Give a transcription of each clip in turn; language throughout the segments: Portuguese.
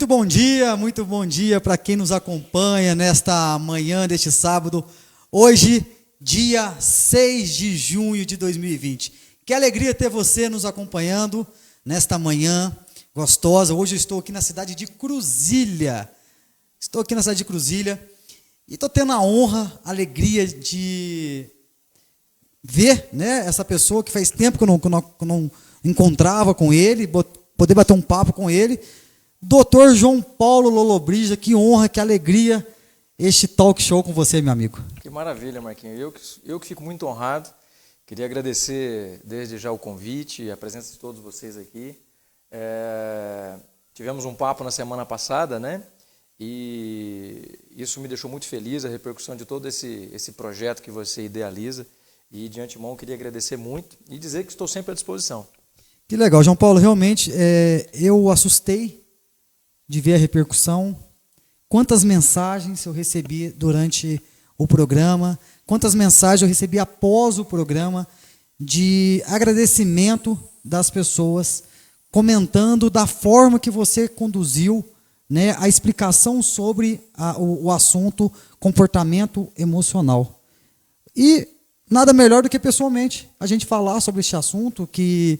Muito bom dia para quem nos acompanha nesta manhã deste sábado, hoje, dia 6 de junho de 2020. Que alegria ter você nos acompanhando nesta manhã gostosa. Hoje eu estou aqui na cidade de Cruzília. E estou tendo a honra, a alegria de ver, né, essa pessoa que faz tempo que eu não encontrava com ele, poder bater um papo com ele. Dr. João Paulo Lollobrigida, que honra, que alegria este talk show com você, meu amigo. Que maravilha, Marquinhos. Eu que fico muito honrado. Queria agradecer desde já o convite e a presença de todos vocês aqui. Tivemos um papo na semana passada, né? E isso me deixou muito feliz, a repercussão de todo esse projeto que você idealiza. E de antemão queria agradecer muito e dizer que estou sempre à disposição. Que legal, João Paulo. Realmente, eu assustei de ver a repercussão, quantas mensagens eu recebi durante o programa, quantas mensagens eu recebi após o programa de agradecimento das pessoas, comentando da forma que você conduziu, né, a explicação sobre o assunto comportamento emocional. E nada melhor do que pessoalmente a gente falar sobre este assunto que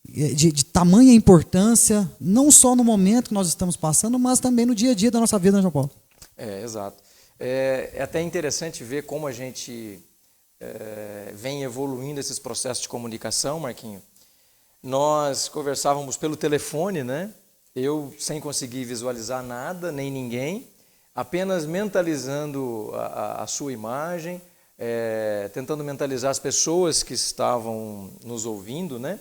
de tamanha importância, não só no momento que nós estamos passando, mas também no dia a dia da nossa vida, né, João Paulo? Exato. É até interessante ver como a gente vem evoluindo esses processos de comunicação, Marquinho. Nós conversávamos pelo telefone, né? Eu sem conseguir visualizar nada, nem ninguém, apenas mentalizando a sua imagem, tentando mentalizar as pessoas que estavam nos ouvindo, né?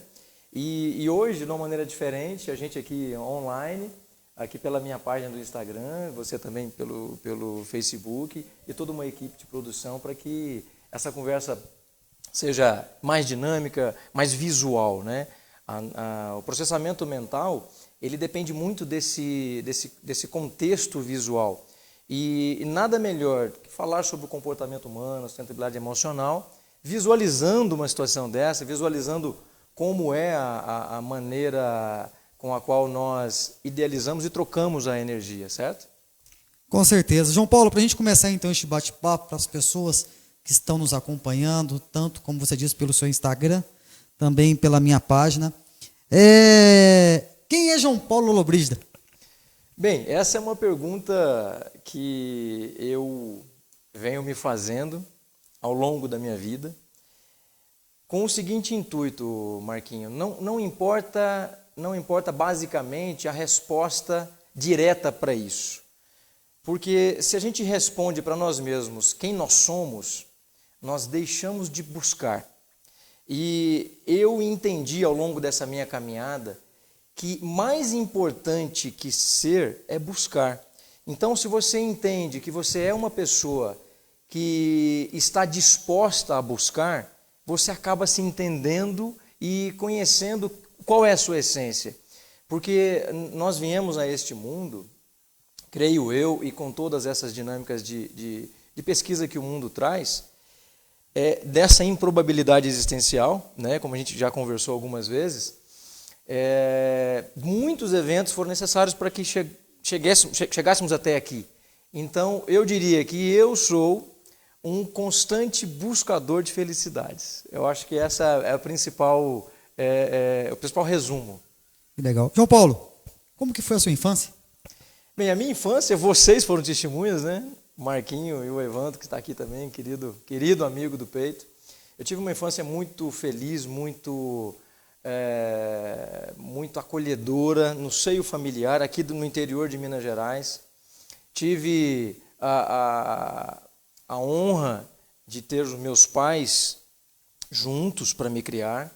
E hoje, de uma maneira diferente, a gente aqui online, aqui pela minha página do Instagram, você também pelo Facebook e toda uma equipe de produção para que essa conversa seja mais dinâmica, mais visual, né? O processamento mental, ele depende muito desse contexto visual. E nada melhor que falar sobre o comportamento humano, a sustentabilidade emocional, visualizando uma situação dessa, visualizando como é a maneira com a qual nós idealizamos e trocamos a energia, certo? Com certeza. João Paulo, para a gente começar então este bate-papo para as pessoas que estão nos acompanhando, tanto como você disse pelo seu Instagram, também pela minha página. Quem é João Paulo Lollobrigida? Bem, essa é uma pergunta que eu venho me fazendo ao longo da minha vida, com o seguinte intuito, Marquinho, não importa basicamente a resposta direta para isso. Porque se a gente responde para nós mesmos quem nós somos, nós deixamos de buscar. E eu entendi ao longo dessa minha caminhada que mais importante que ser é buscar. Então, se você entende que você é uma pessoa que está disposta a buscar, você acaba se entendendo e conhecendo qual é a sua essência. Porque nós viemos a este mundo, creio eu, e com todas essas dinâmicas de pesquisa que o mundo traz, dessa improbabilidade existencial, né, como a gente já conversou algumas vezes, muitos eventos foram necessários para que chegássemos até aqui. Então, eu diria que eu sou um constante buscador de felicidades. Eu acho que essa é o principal resumo. Que legal. João Paulo, como que foi a sua infância? Bem, a minha infância, vocês foram testemunhas, né? O Marquinho e o Evandro, que está aqui também, querido amigo do peito. Eu tive uma infância muito feliz, muito acolhedora, no seio familiar, aqui no interior de Minas Gerais. Tive a honra de ter os meus pais juntos para me criar.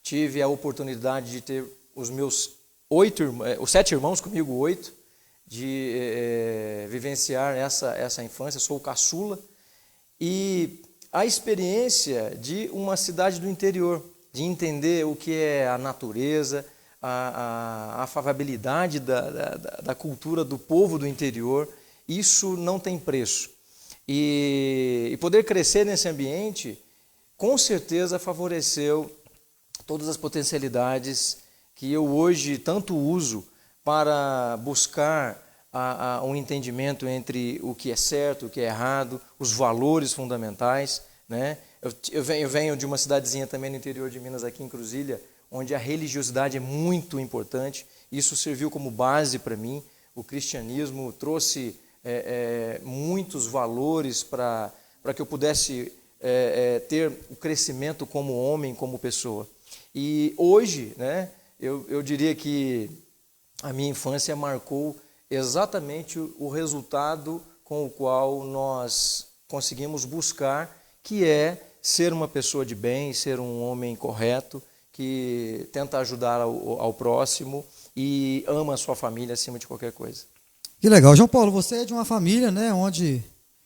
Tive a oportunidade de ter os meus 7 irmãos, comigo 8, de vivenciar essa infância. Sou o caçula. E a experiência de uma cidade do interior, de entender o que é a natureza, a afabilidade da cultura do povo do interior, isso não tem preço. E poder crescer nesse ambiente, com certeza favoreceu todas as potencialidades que eu hoje tanto uso para buscar um entendimento entre o que é certo, o que é errado, os valores fundamentais, né? Eu venho de uma cidadezinha também no interior de Minas, aqui em Cruzília, onde a religiosidade é muito importante. Isso serviu como base para mim. O cristianismo trouxe muitos valores para que eu pudesse ter o crescimento como homem, como pessoa. E hoje, né, eu diria que a minha infância marcou exatamente o resultado com o qual nós conseguimos buscar, que é ser uma pessoa de bem, ser um homem correto, que tenta ajudar ao próximo e ama a sua família acima de qualquer coisa. Que legal. João Paulo, você é de uma família, né, onde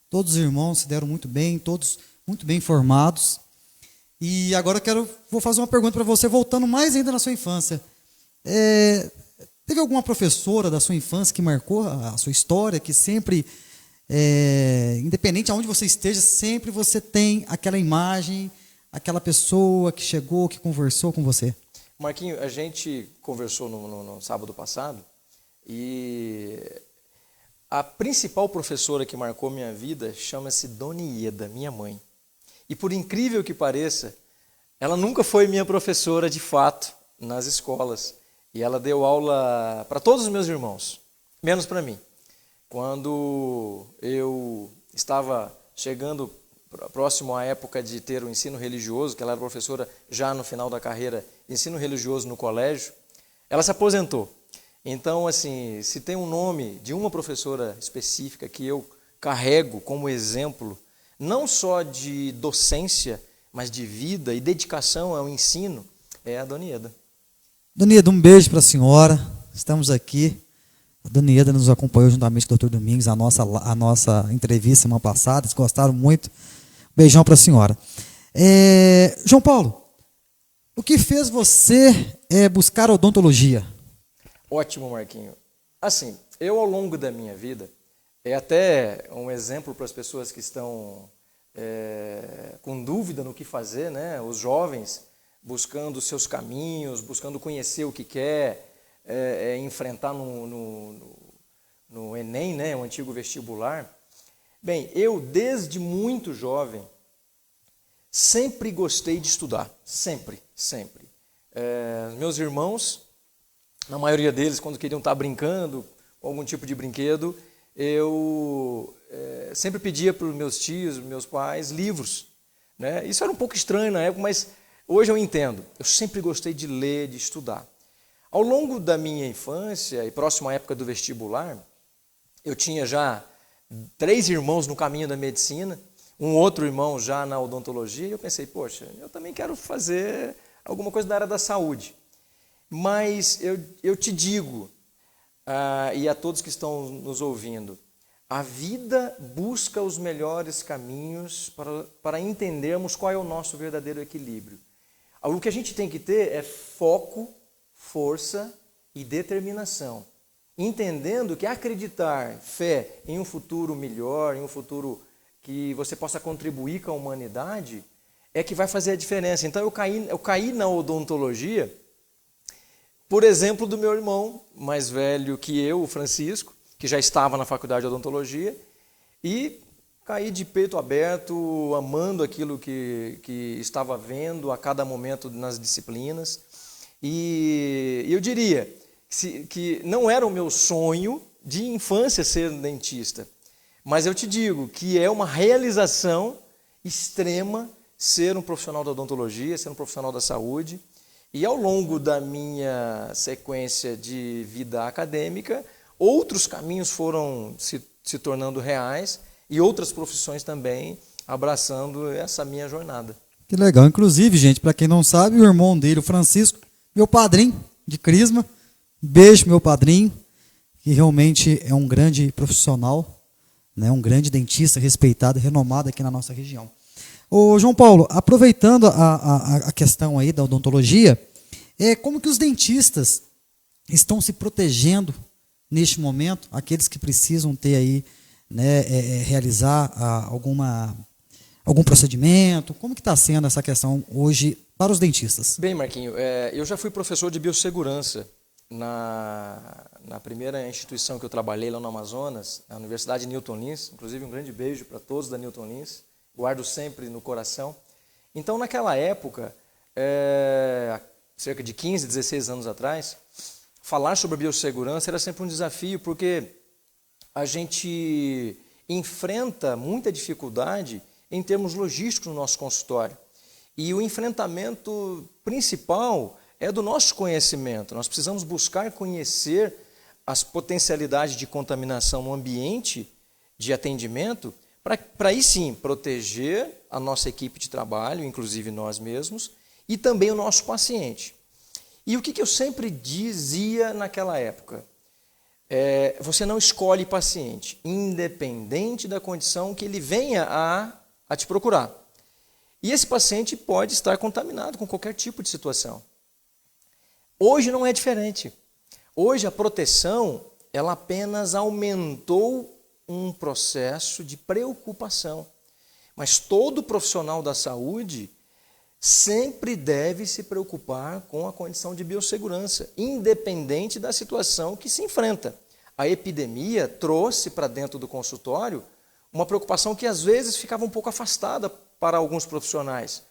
todos os irmãos se deram muito bem, todos muito bem formados. E agora vou fazer uma pergunta para você, voltando mais ainda na sua infância. Teve alguma professora da sua infância que marcou a sua história, que sempre, independente aonde você esteja, sempre você tem aquela imagem, aquela pessoa que chegou, que conversou com você? Marquinho, a gente conversou no sábado passado e a principal professora que marcou minha vida chama-se Dona Ieda, minha mãe. E por incrível que pareça, ela nunca foi minha professora de fato nas escolas. E ela deu aula para todos os meus irmãos, menos para mim. Quando eu estava chegando próximo à época de ter o ensino religioso, que ela era professora já no final da carreira de ensino religioso no colégio, ela se aposentou. Então, assim, se tem um nome de uma professora específica que eu carrego como exemplo, não só de docência, mas de vida e dedicação ao ensino, é a Dona Ieda. Dona Ieda, um beijo para a senhora. Estamos aqui. A Dona Ieda nos acompanhou juntamente com o Dr. Domingos, a nossa entrevista semana passada. Eles gostaram muito. Beijão para a senhora. João Paulo, o que fez você buscar odontologia? Ótimo, Marquinho. Assim, eu ao longo da minha vida, é até um exemplo para as pessoas que estão com dúvida no que fazer, né? Os jovens buscando seus caminhos, buscando conhecer o que quer, enfrentar no Enem, né? O antigo vestibular. Bem, eu desde muito jovem sempre gostei de estudar, sempre. Meus irmãos, na maioria deles, quando queriam estar brincando com algum tipo de brinquedo, eu sempre pedia para os meus tios, meus pais, livros, né? Isso era um pouco estranho na época, mas hoje eu entendo. Eu sempre gostei de ler, de estudar. Ao longo da minha infância e próxima à época do vestibular, eu tinha já 3 irmãos no caminho da medicina, um outro irmão já na odontologia, e eu pensei, poxa, eu também quero fazer alguma coisa da área da saúde. Mas eu te digo, e a todos que estão nos ouvindo, a vida busca os melhores caminhos para entendermos qual é o nosso verdadeiro equilíbrio. O que a gente tem que ter é foco, força e determinação. Entendendo que acreditar, fé em um futuro melhor, em um futuro que você possa contribuir com a humanidade, é que vai fazer a diferença. Então eu caí na odontologia, por exemplo, do meu irmão mais velho que eu, o Francisco, que já estava na faculdade de odontologia, e caí de peito aberto, amando aquilo que estava vendo a cada momento nas disciplinas. E eu diria que não era o meu sonho de infância ser dentista, mas eu te digo que é uma realização extrema ser um profissional da odontologia, ser um profissional da saúde. E ao longo da minha sequência de vida acadêmica, outros caminhos foram se tornando reais e outras profissões também abraçando essa minha jornada. Que legal. Inclusive, gente, para quem não sabe, o irmão dele, o Francisco, meu padrinho de Crisma. Beijo, meu padrinho, que realmente é um grande profissional, né, um grande dentista respeitado e renomado aqui na nossa região. Ô, João Paulo, aproveitando a questão aí da odontologia, como que os dentistas estão se protegendo neste momento, aqueles que precisam ter aí, né, realizar algum procedimento, como que está sendo essa questão hoje para os dentistas? Bem, Marquinho, eu já fui professor de biossegurança na primeira instituição que eu trabalhei lá no Amazonas, na Universidade Newton Lins, inclusive um grande beijo para todos da Newton Lins, guardo sempre no coração. Então, naquela época, cerca de 15, 16 anos atrás, falar sobre biossegurança era sempre um desafio, porque a gente enfrenta muita dificuldade em termos logísticos no nosso consultório. E o enfrentamento principal é do nosso conhecimento. Nós precisamos buscar conhecer as potencialidades de contaminação no ambiente de atendimento para aí sim proteger a nossa equipe de trabalho, inclusive nós mesmos, e também o nosso paciente. E o que eu sempre dizia naquela época? Você não escolhe paciente, independente da condição que ele venha a te procurar. E esse paciente pode estar contaminado com qualquer tipo de situação. Hoje não é diferente. Hoje a proteção, ela apenas aumentou um processo de preocupação. Mas todo profissional da saúde sempre deve se preocupar com a condição de biossegurança, independente da situação que se enfrenta. A epidemia trouxe para dentro do consultório uma preocupação que às vezes ficava um pouco afastada para alguns profissionais.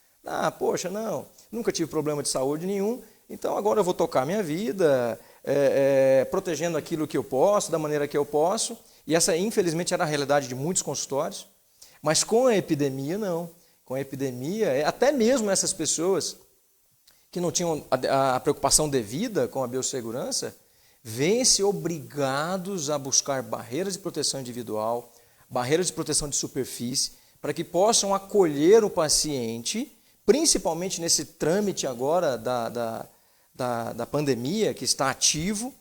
Poxa, não, nunca tive problema de saúde nenhum, então agora eu vou tocar minha vida, protegendo aquilo que eu posso, da maneira que eu posso. E essa, infelizmente, era a realidade de muitos consultórios. Mas com a epidemia, não. Com a epidemia, até mesmo essas pessoas que não tinham a preocupação devida com a biossegurança, vêm-se obrigados a buscar barreiras de proteção individual, barreiras de proteção de superfície, para que possam acolher o paciente, principalmente nesse trâmite agora da pandemia, que está ativo,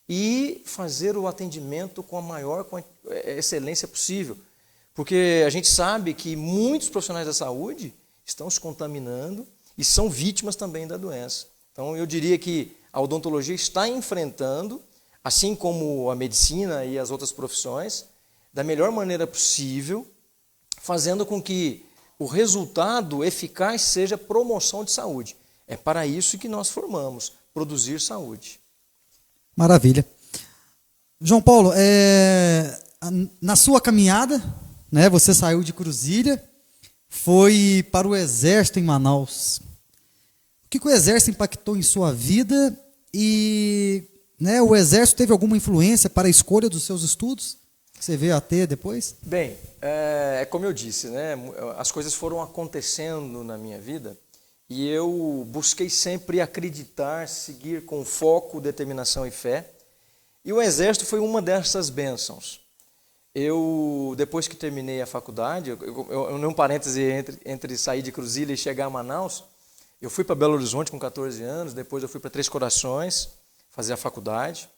e fazer o atendimento com a maior excelência possível. Porque a gente sabe que muitos profissionais da saúde estão se contaminando e são vítimas também da doença. Então, eu diria que a odontologia está enfrentando, assim como a medicina e as outras profissões, da melhor maneira possível, fazendo com que o resultado eficaz seja promoção de saúde. É para isso que nós formamos, produzir saúde. Maravilha. João Paulo, na sua caminhada, né, você saiu de Cruzília, foi para o Exército em Manaus. O que o Exército impactou em sua vida e, né, o Exército teve alguma influência para a escolha dos seus estudos? Que você veio a ter depois? Bem, como eu disse, né, as coisas foram acontecendo na minha vida e eu busquei sempre acreditar, seguir com foco, determinação e fé. E o Exército foi uma dessas bênçãos. Eu, depois que terminei a faculdade, num parêntese entre sair de Cruzília e chegar a Manaus, eu fui para Belo Horizonte com 14 anos, depois eu fui para Três Corações fazer a faculdade,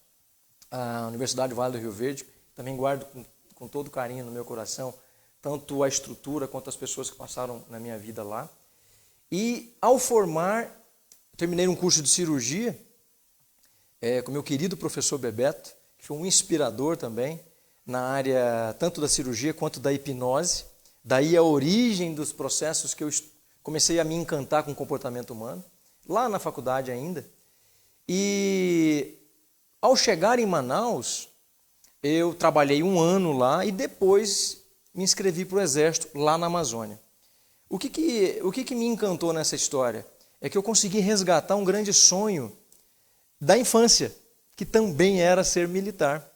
a Universidade Vale do Rio Verde. Também guardo com todo carinho no meu coração, tanto a estrutura quanto as pessoas que passaram na minha vida lá. E, ao formar, terminei um curso de cirurgia com meu querido professor Bebeto, que foi um inspirador também na área tanto da cirurgia quanto da hipnose. Daí a origem dos processos que eu comecei a me encantar com o comportamento humano, lá na faculdade ainda. E, ao chegar em Manaus, eu trabalhei um ano lá e depois me inscrevi para o Exército lá na Amazônia. O que me encantou nessa história? É que eu consegui resgatar um grande sonho da infância, que também era ser militar.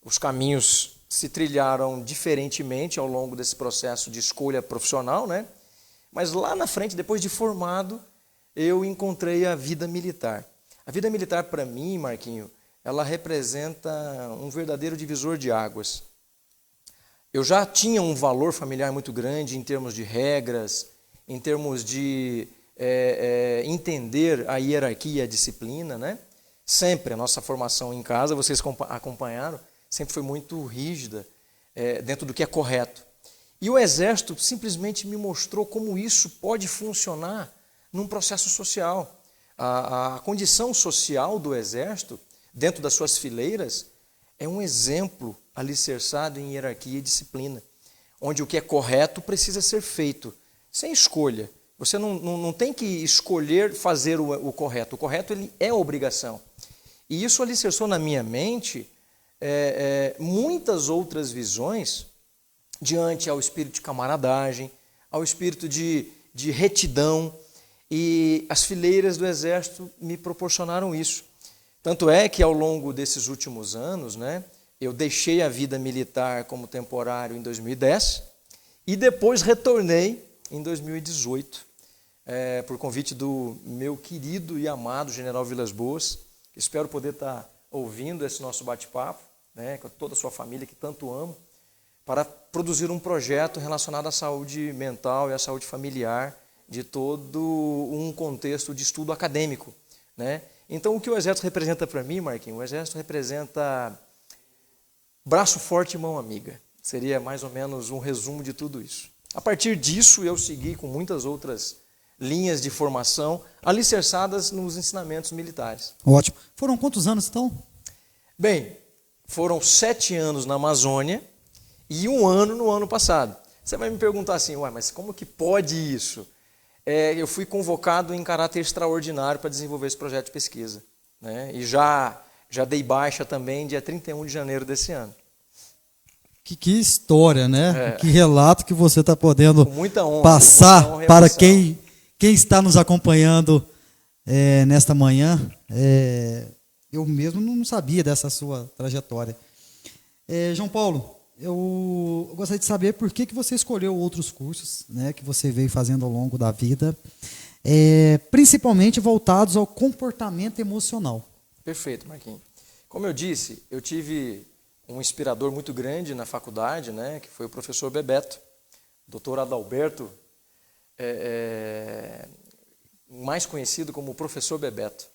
Os caminhos se trilharam diferentemente ao longo desse processo de escolha profissional, né? Mas lá na frente, depois de formado, eu encontrei a vida militar. A vida militar, para mim, Marquinho, ela representa um verdadeiro divisor de águas. Eu já tinha um valor familiar muito grande em termos de regras, em termos de entender a hierarquia e a disciplina, né? Sempre a nossa formação em casa, vocês acompanharam, sempre foi muito rígida dentro do que é correto. E o Exército simplesmente me mostrou como isso pode funcionar num processo social. A condição social do Exército, dentro das suas fileiras, é um exemplo alicerçado em hierarquia e disciplina, onde o que é correto precisa ser feito, sem escolha. Você não tem que escolher fazer o correto ele é obrigação. E isso alicerçou na minha mente muitas outras visões diante ao espírito de camaradagem, ao espírito de retidão, e as fileiras do Exército me proporcionaram isso. Tanto é que ao longo desses últimos anos, né, eu deixei a vida militar como temporário em 2010 e depois retornei em 2018, por convite do meu querido e amado General Vilas Boas. Espero poder estar ouvindo esse nosso bate-papo, né, com toda a sua família que tanto amo, para produzir um projeto relacionado à saúde mental e à saúde familiar de todo um contexto de estudo acadêmico, né? Então, o que o Exército representa para mim, Marquinhos? O Exército representa braço forte e mão amiga. Seria mais ou menos um resumo de tudo isso. A partir disso, eu segui com muitas outras linhas de formação alicerçadas nos ensinamentos militares. Ótimo. Foram quantos anos, então? Bem, foram 7 anos na Amazônia e 1 ano no ano passado. Você vai me perguntar assim, ué, mas como que pode isso? Eu fui convocado em caráter extraordinário para desenvolver esse projeto de pesquisa, né? E já dei baixa também dia 31 de janeiro desse ano. Que história, né? Que relato que você está podendo com muita honra, passar com muita honra para quem está nos acompanhando nesta manhã. Eu mesmo não sabia dessa sua trajetória. João Paulo, eu gostaria de saber por que você escolheu outros cursos, né, que você veio fazendo ao longo da vida, principalmente voltados ao comportamento emocional. Perfeito, Marquinhos. Como eu disse, eu tive um inspirador muito grande na faculdade, né, que foi o professor Bebeto, doutor Adalberto, mais conhecido como professor Bebeto.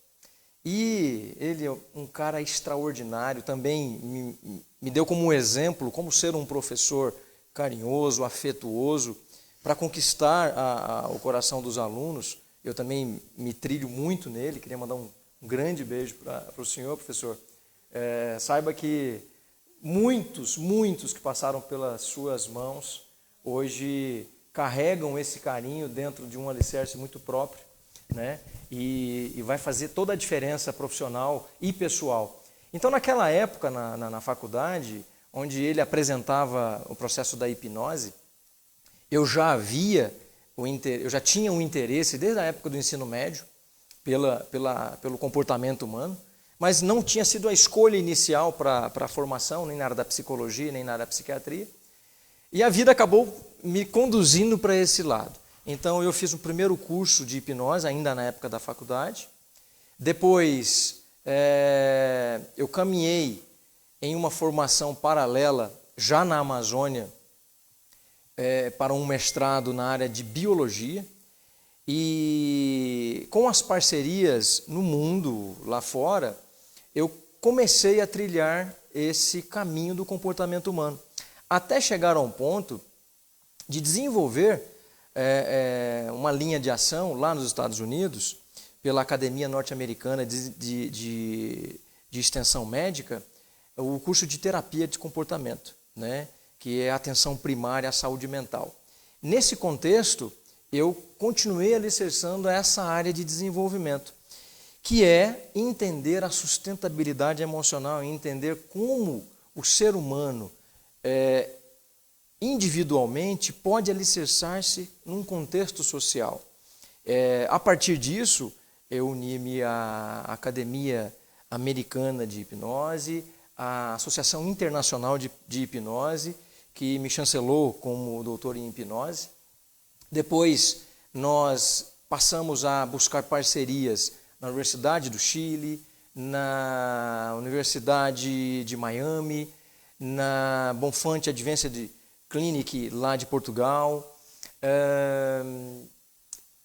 E ele é um cara extraordinário, também me deu como um exemplo como ser um professor carinhoso, afetuoso, para conquistar o coração dos alunos. Eu também me trilho muito nele, queria mandar um grande beijo para o senhor, professor. Saiba que muitos que passaram pelas suas mãos hoje carregam esse carinho dentro de um alicerce muito próprio, né? E vai fazer toda a diferença profissional e pessoal. Então, naquela época, na faculdade, onde ele apresentava o processo da hipnose, eu já tinha um interesse, desde a época do ensino médio, pelo comportamento humano, mas não tinha sido a escolha inicial para a formação, nem na área da psicologia, nem na área da psiquiatria. E a vida acabou me conduzindo para esse lado. Então, eu fiz o primeiro curso de hipnose, ainda na época da faculdade. Depois, eu caminhei em uma formação paralela, já na Amazônia, para um mestrado na área de biologia. E com as parcerias no mundo, lá fora, eu comecei a trilhar esse caminho do comportamento humano, até chegar a um ponto de desenvolver uma linha de ação lá nos Estados Unidos, pela Academia Norte-Americana de Extensão Médica, o curso de terapia de comportamento, né, que é a atenção primária à saúde mental. Nesse contexto, eu continuei alicerçando essa área de desenvolvimento, que é entender a sustentabilidade emocional, entender como o ser humano individualmente pode alicerçar-se num contexto social. A partir disso, eu uni-me à Academia Americana de Hipnose, à Associação Internacional de Hipnose, que me chancelou como doutor em hipnose. Depois, nós passamos a buscar parcerias na Universidade do Chile, na Universidade de Miami, na Bonfante Advanced Clinic, lá de Portugal,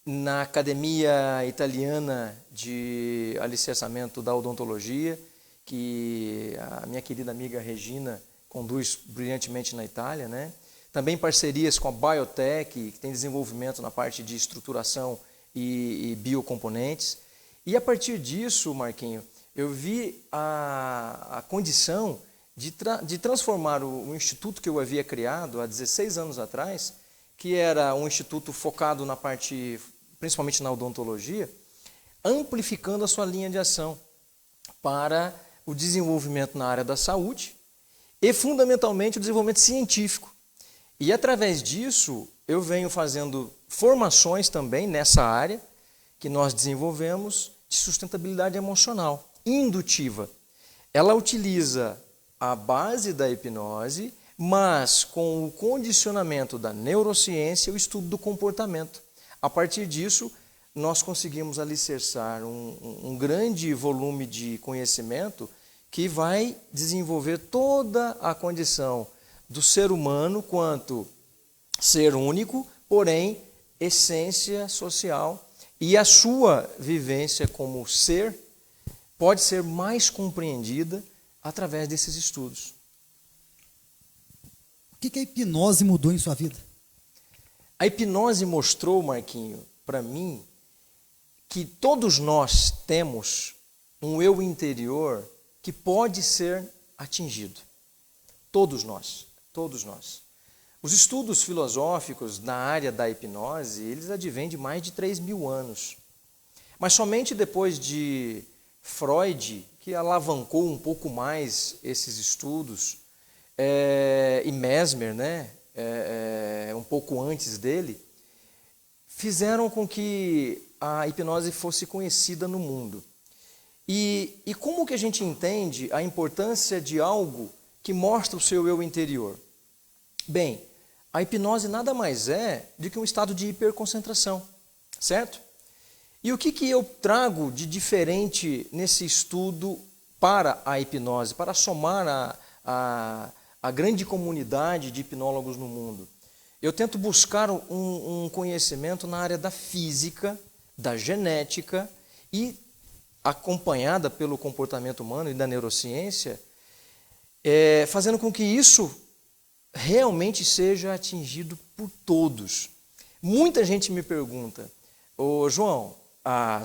na Academia Italiana de Alicerçamento da Odontologia, que a minha querida amiga Regina conduz brilhantemente na Itália, né? Também parcerias com a Biotech, que tem desenvolvimento na parte de estruturação e biocomponentes. E a partir disso, Marquinho, eu vi a condição de transformar o instituto que eu havia criado há 16 anos atrás, que era um instituto focado na parte, principalmente na odontologia, amplificando a sua linha de ação. para o desenvolvimento na área da saúde e, fundamentalmente, o desenvolvimento científico. E, através disso, eu venho fazendo formações também nessa área que nós desenvolvemos de sustentabilidade emocional, indutiva. Ela utiliza a base da hipnose, mas com o condicionamento da neurociência e o estudo do comportamento. A partir disso, nós conseguimos alicerçar um grande volume de conhecimento que vai desenvolver toda a condição do ser humano quanto ser único, porém, essência social, e a sua vivência como ser pode ser mais compreendida através desses estudos. O que a hipnose mudou em sua vida? A hipnose mostrou, Marquinho, para mim, que todos nós temos um eu interior que pode ser atingido. Todos nós, todos nós. Os estudos filosóficos na área da hipnose, eles advêm de mais de 3.000 anos. Mas somente depois de Freud, que alavancou um pouco mais esses estudos, e Mesmer, né, um pouco antes dele, fizeram com que a hipnose fosse conhecida no mundo. E como que a gente entende a importância de algo que mostra o seu eu interior? Bem, a hipnose nada mais é do que um estado de hiperconcentração, certo? E o que eu trago de diferente nesse estudo para a hipnose, para somar a grande comunidade de hipnólogos no mundo? Eu tento buscar um conhecimento na área da física, da genética e acompanhada pelo comportamento humano e da neurociência, fazendo com que isso realmente seja atingido por todos. Muita gente me pergunta, João,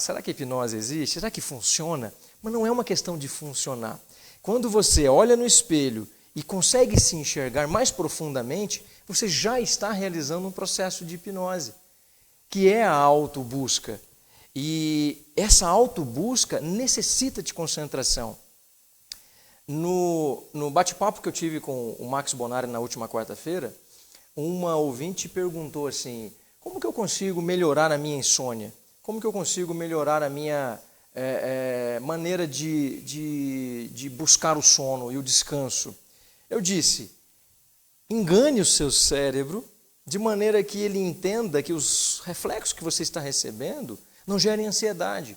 será que a hipnose existe? Será que funciona? Mas não é uma questão de funcionar. Quando você olha no espelho e consegue se enxergar mais profundamente, você já está realizando um processo de hipnose, que é a autobusca. E essa autobusca necessita de concentração. No bate-papo que eu tive com o Max Bonari na última quarta-feira, uma ouvinte perguntou assim, como que eu consigo melhorar a minha insônia? Como que eu consigo melhorar a minha maneira de buscar o sono e o descanso? Eu disse, engane o seu cérebro de maneira que ele entenda que os reflexos que você está recebendo não gerem ansiedade.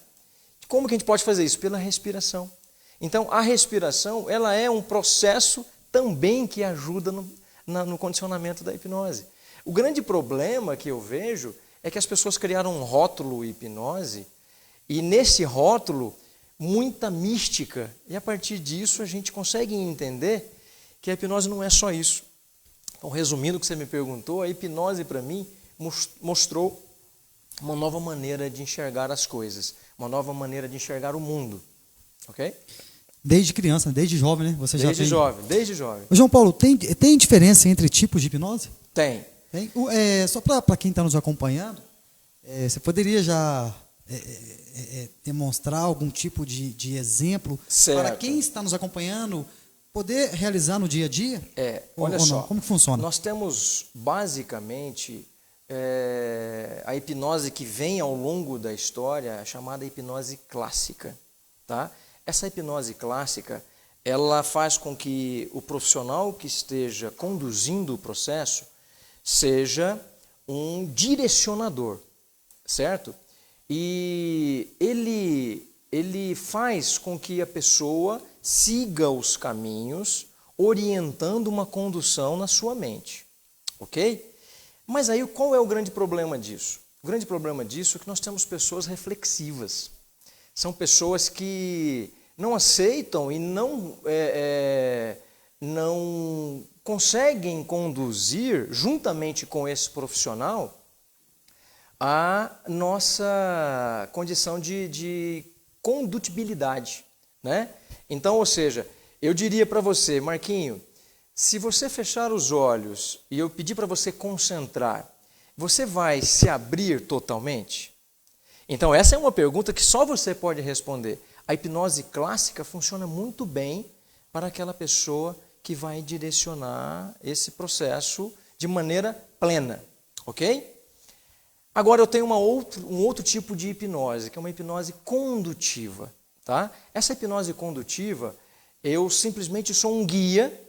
Como que a gente pode fazer isso? Pela respiração. Então, a respiração, ela é um processo também que ajuda no condicionamento da hipnose. O grande problema que eu vejo é que as pessoas criaram um rótulo hipnose e nesse rótulo muita mística. E a partir disso a gente consegue entender que a hipnose não é só isso. Então, resumindo o que você me perguntou, a hipnose para mim mostrou uma nova maneira de enxergar as coisas, uma nova maneira de enxergar o mundo. Ok? Desde criança, desde jovem, né? Você já desde jovem. João Paulo, tem diferença entre tipos de hipnose? Tem. Só para quem está nos acompanhando, você poderia já demonstrar algum tipo de exemplo para quem está nos acompanhando poder realizar no dia a dia? Olha só, como funciona? Nós temos basicamente a hipnose que vem ao longo da história, chamada hipnose clássica, tá? Essa hipnose clássica, ela faz com que o profissional que esteja conduzindo o processo seja um direcionador, certo? E ele faz com que a pessoa siga os caminhos, orientando uma condução na sua mente, ok? Mas aí qual é o grande problema disso? O grande problema disso é que nós temos pessoas reflexivas. São pessoas que não aceitam e não conseguem conduzir, juntamente com esse profissional, a nossa condição de condutibilidade, né? Então, ou seja, eu diria para você, Marquinho, se você fechar os olhos e eu pedir para você concentrar, você vai se abrir totalmente? Então, essa é uma pergunta que só você pode responder. A hipnose clássica funciona muito bem para aquela pessoa que vai direcionar esse processo de maneira plena, ok? Agora eu tenho um outro tipo de hipnose, que é uma hipnose condutiva, tá? Essa hipnose condutiva, eu simplesmente sou um guia,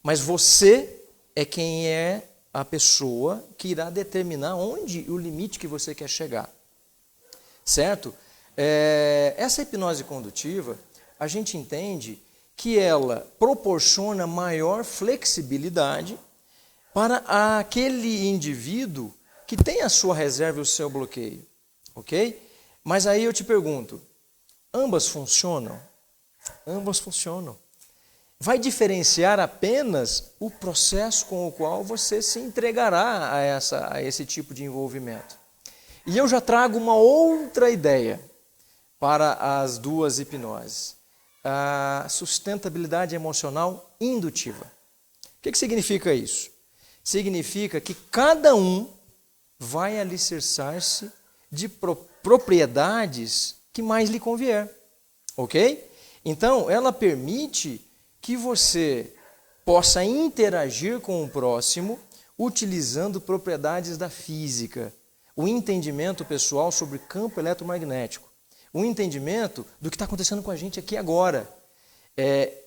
mas você é quem é a pessoa que irá determinar onde o limite que você quer chegar, certo? Essa hipnose condutiva, a gente entende que ela proporciona maior flexibilidade para aquele indivíduo que tem a sua reserva e o seu bloqueio, ok? Mas aí eu te pergunto, ambas funcionam? Ambas funcionam. Vai diferenciar apenas o processo com o qual você se entregará a esse tipo de envolvimento. E eu já trago uma outra ideia para as duas hipnoses. A sustentabilidade emocional indutiva. O que significa isso? Significa que cada um vai alicerçar-se de propriedades que mais lhe convier, ok? Então, ela permite que você possa interagir com o próximo utilizando propriedades da física, o entendimento pessoal sobre campo eletromagnético, o entendimento do que está acontecendo com a gente aqui agora.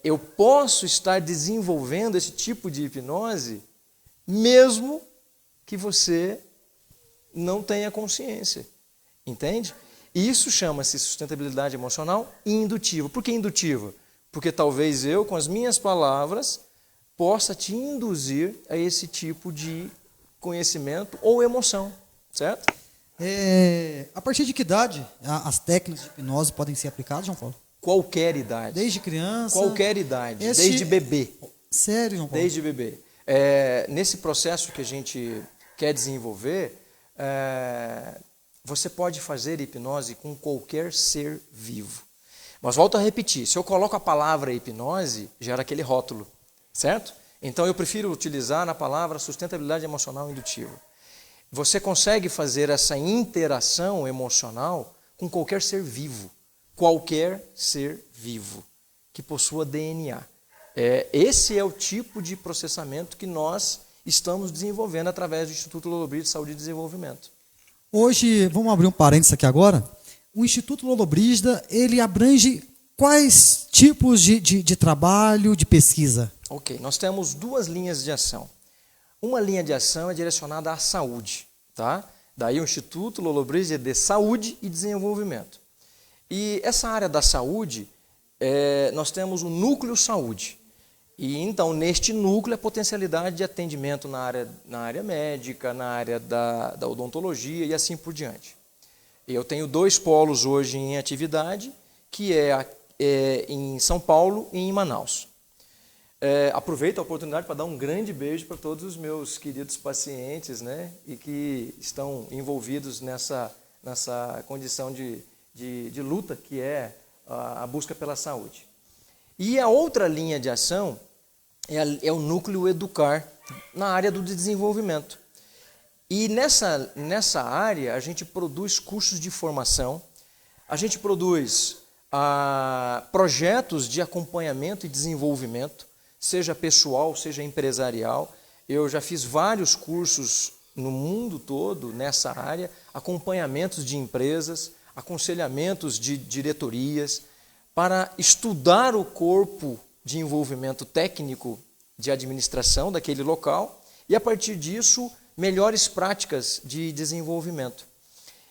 Eu posso estar desenvolvendo esse tipo de hipnose mesmo que você não tenha consciência, entende? E isso chama-se sustentabilidade emocional indutiva. Por que indutiva? Porque talvez eu, com as minhas palavras, possa te induzir a esse tipo de conhecimento ou emoção, certo? A partir de que idade as técnicas de hipnose podem ser aplicadas, João Paulo? Qualquer idade. Desde criança? Qualquer idade, desde bebê. Sério, João Paulo? Desde bebê. Nesse processo que a gente quer desenvolver, você pode fazer hipnose com qualquer ser vivo. Mas volto a repetir, se eu coloco a palavra hipnose, gera aquele rótulo, certo? Então eu prefiro utilizar a palavra sustentabilidade emocional indutiva. Você consegue fazer essa interação emocional com qualquer ser vivo que possua DNA. Esse é o tipo de processamento que nós estamos desenvolvendo através do Instituto Lollobrigida de Saúde e Desenvolvimento. Hoje, vamos abrir um parênteses aqui agora. O Instituto Lollobrigida, ele abrange quais tipos de trabalho, de pesquisa? Ok, nós temos duas linhas de ação. Uma linha de ação é direcionada à saúde, tá? Daí o Instituto Lollobrigida de Saúde e Desenvolvimento. E essa área da saúde, nós temos o núcleo saúde. E então, neste núcleo, a potencialidade de atendimento na área médica, na área da odontologia e assim por diante. Eu tenho 2 polos hoje em atividade, que é em São Paulo e em Manaus. Aproveito a oportunidade para dar um grande beijo para todos os meus queridos pacientes, né, e que estão envolvidos nessa condição de luta, que é a busca pela saúde. E a outra linha de ação é o núcleo educar na área do desenvolvimento. E nessa área a gente produz cursos de formação, a gente produz projetos de acompanhamento e desenvolvimento, seja pessoal, seja empresarial. Eu já fiz vários cursos no mundo todo nessa área, acompanhamentos de empresas, aconselhamentos de diretorias, para estudar o corpo de envolvimento técnico de administração daquele local e, a partir disso, melhores práticas de desenvolvimento.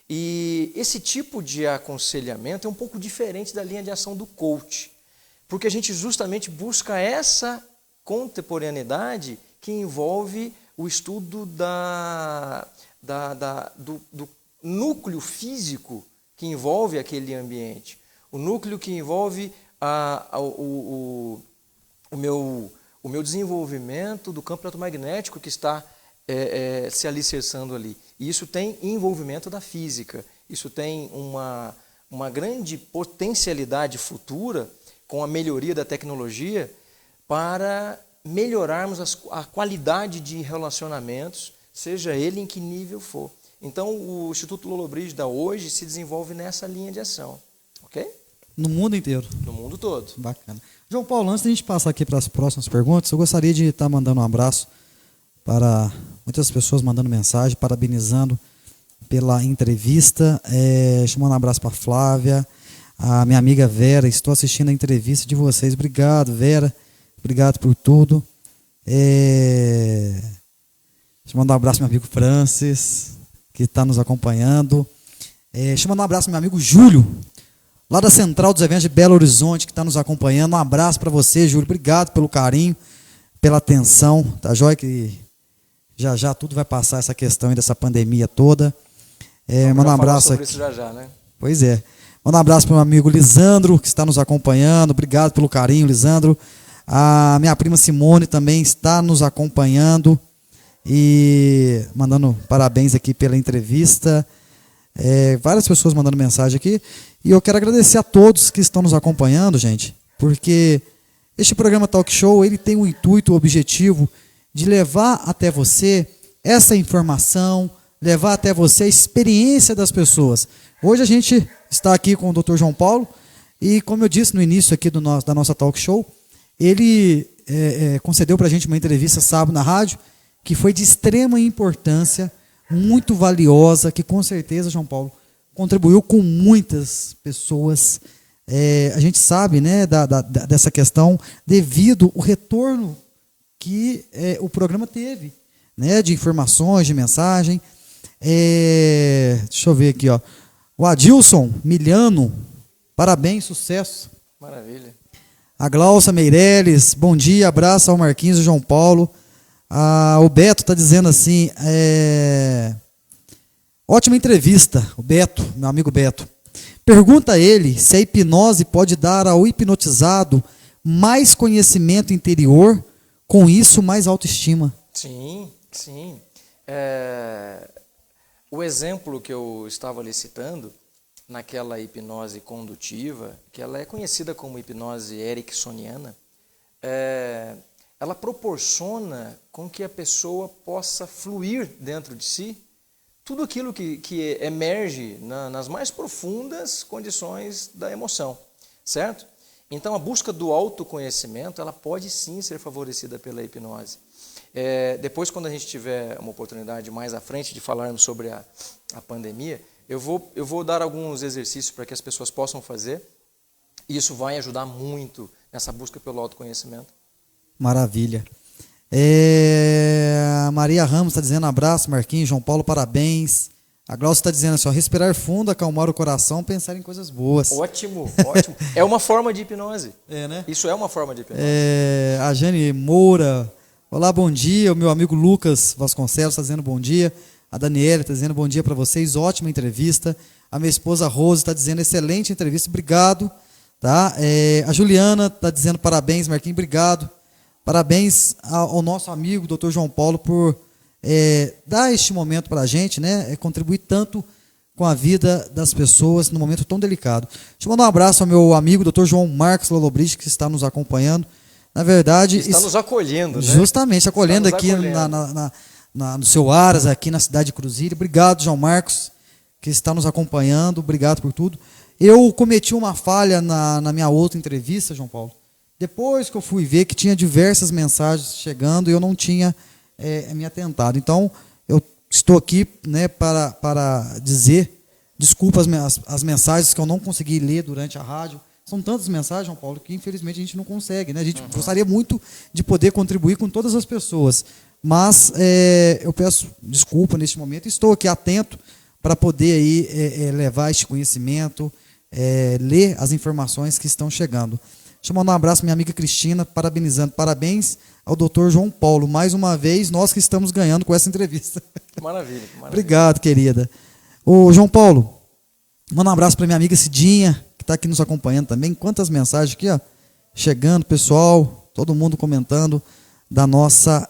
E esse tipo de aconselhamento é um pouco diferente da linha de ação do coach, porque a gente justamente busca essa contemporaneidade que envolve o estudo do núcleo físico que envolve aquele ambiente, o núcleo que envolve o meu desenvolvimento do campo eletromagnético que está se alicerçando ali. E isso tem envolvimento da física, isso tem uma grande potencialidade futura com a melhoria da tecnologia para melhorarmos a qualidade de relacionamentos, seja ele em que nível for. Então, o Instituto Lollobrigida hoje se desenvolve nessa linha de ação, ok? No mundo inteiro. No mundo todo. Bacana. João Paulo, antes da gente passar aqui para as próximas perguntas, eu gostaria de estar mandando um abraço para muitas pessoas mandando mensagem, parabenizando pela entrevista. Chamando um abraço para a Flávia, a minha amiga Vera. Estou assistindo a entrevista de vocês. Obrigado, Vera. Obrigado por tudo. Deixa eu mandar um abraço para meu amigo Francis, que está nos acompanhando. Deixa eu mandar um abraço para meu amigo Júlio, lá da Central dos Eventos de Belo Horizonte, que está nos acompanhando. Um abraço para você, Júlio. Obrigado pelo carinho, pela atenção. Tá joia que já tudo vai passar, essa questão aí dessa pandemia toda. Manda um abraço aqui. Isso já, né? Pois é. Manda um abraço para o meu amigo Lisandro, que está nos acompanhando. Obrigado pelo carinho, Lisandro. A minha prima Simone também está nos acompanhando e mandando parabéns aqui pela entrevista. Várias pessoas mandando mensagem aqui. E eu quero agradecer a todos que estão nos acompanhando, gente, porque este programa Talk Show, ele tem o intuito, o objetivo de levar até você essa informação, levar até você a experiência das pessoas. Hoje a gente está aqui com o Dr. João Paulo e, como eu disse no início aqui da nossa Talk Show, ele concedeu para a gente uma entrevista sábado na rádio, que foi de extrema importância, muito valiosa, que com certeza, João Paulo, contribuiu com muitas pessoas. A gente sabe, né, dessa questão devido ao retorno que o programa teve, né, de informações, de mensagem. Deixa eu ver aqui, ó. O Adilson Miliano, parabéns, sucesso. Maravilha. A Glaucia Meirelles, bom dia, abraço ao Marquinhos e João Paulo. O Beto está dizendo assim, ótima entrevista, o Beto, meu amigo Beto. Pergunta a ele se a hipnose pode dar ao hipnotizado mais conhecimento interior, com isso mais autoestima. Sim. O exemplo que eu estava lhe citando, naquela hipnose condutiva, que ela é conhecida como hipnose ericksoniana, ela proporciona com que a pessoa possa fluir dentro de si tudo aquilo que emerge nas mais profundas condições da emoção, certo? Então, a busca do autoconhecimento, ela pode sim ser favorecida pela hipnose. Depois, quando a gente tiver uma oportunidade mais à frente de falarmos sobre a pandemia, eu vou dar alguns exercícios para que as pessoas possam fazer, e isso vai ajudar muito nessa busca pelo autoconhecimento. Maravilha. A Maria Ramos está dizendo abraço, Marquinhos, João Paulo, parabéns. A Glaucia está dizendo assim, ó, respirar fundo, acalmar o coração, pensar em coisas boas. Ótimo. É uma forma de hipnose. Né? Isso é uma forma de hipnose. A Jane Moura, olá, bom dia. O meu amigo Lucas Vasconcelos está dizendo bom dia. A Daniela está dizendo bom dia para vocês, ótima entrevista. A minha esposa Rose está dizendo excelente entrevista, obrigado. Tá? A Juliana está dizendo parabéns, Marquinhos, obrigado. Parabéns ao nosso amigo, Dr. João Paulo, por dar este momento para a gente, né? Contribuir tanto com a vida das pessoas num momento tão delicado. Deixa eu mandar um abraço ao meu amigo, Dr. João Marcos Lollobrigida, que está nos acompanhando. Na verdade... Está nos acolhendo, né? Justamente, acolhendo aqui no seu Aras, aqui na cidade de Cruzília. Obrigado, João Marcos, que está nos acompanhando. Obrigado por tudo. Eu cometi uma falha na minha outra entrevista, João Paulo. Depois que eu fui ver que tinha diversas mensagens chegando e eu não tinha me atentado. Então, eu estou aqui, né, para dizer desculpa as mensagens que eu não consegui ler durante a rádio. São tantas mensagens, João Paulo, que infelizmente a gente não consegue. Né? A gente gostaria muito de poder contribuir com todas as pessoas. Mas eu peço desculpa neste momento. Estou aqui atento para poder aí, levar este conhecimento, ler as informações que estão chegando. Deixa eu mandar um abraço à minha amiga Cristina, parabenizando. Parabéns ao Dr. João Paulo. Mais uma vez, nós que estamos ganhando com essa entrevista. Maravilha. Obrigado, querida. Ô, João Paulo, manda um abraço para minha amiga Cidinha, que está aqui nos acompanhando também. Quantas mensagens aqui, ó, chegando, pessoal, todo mundo comentando da nossa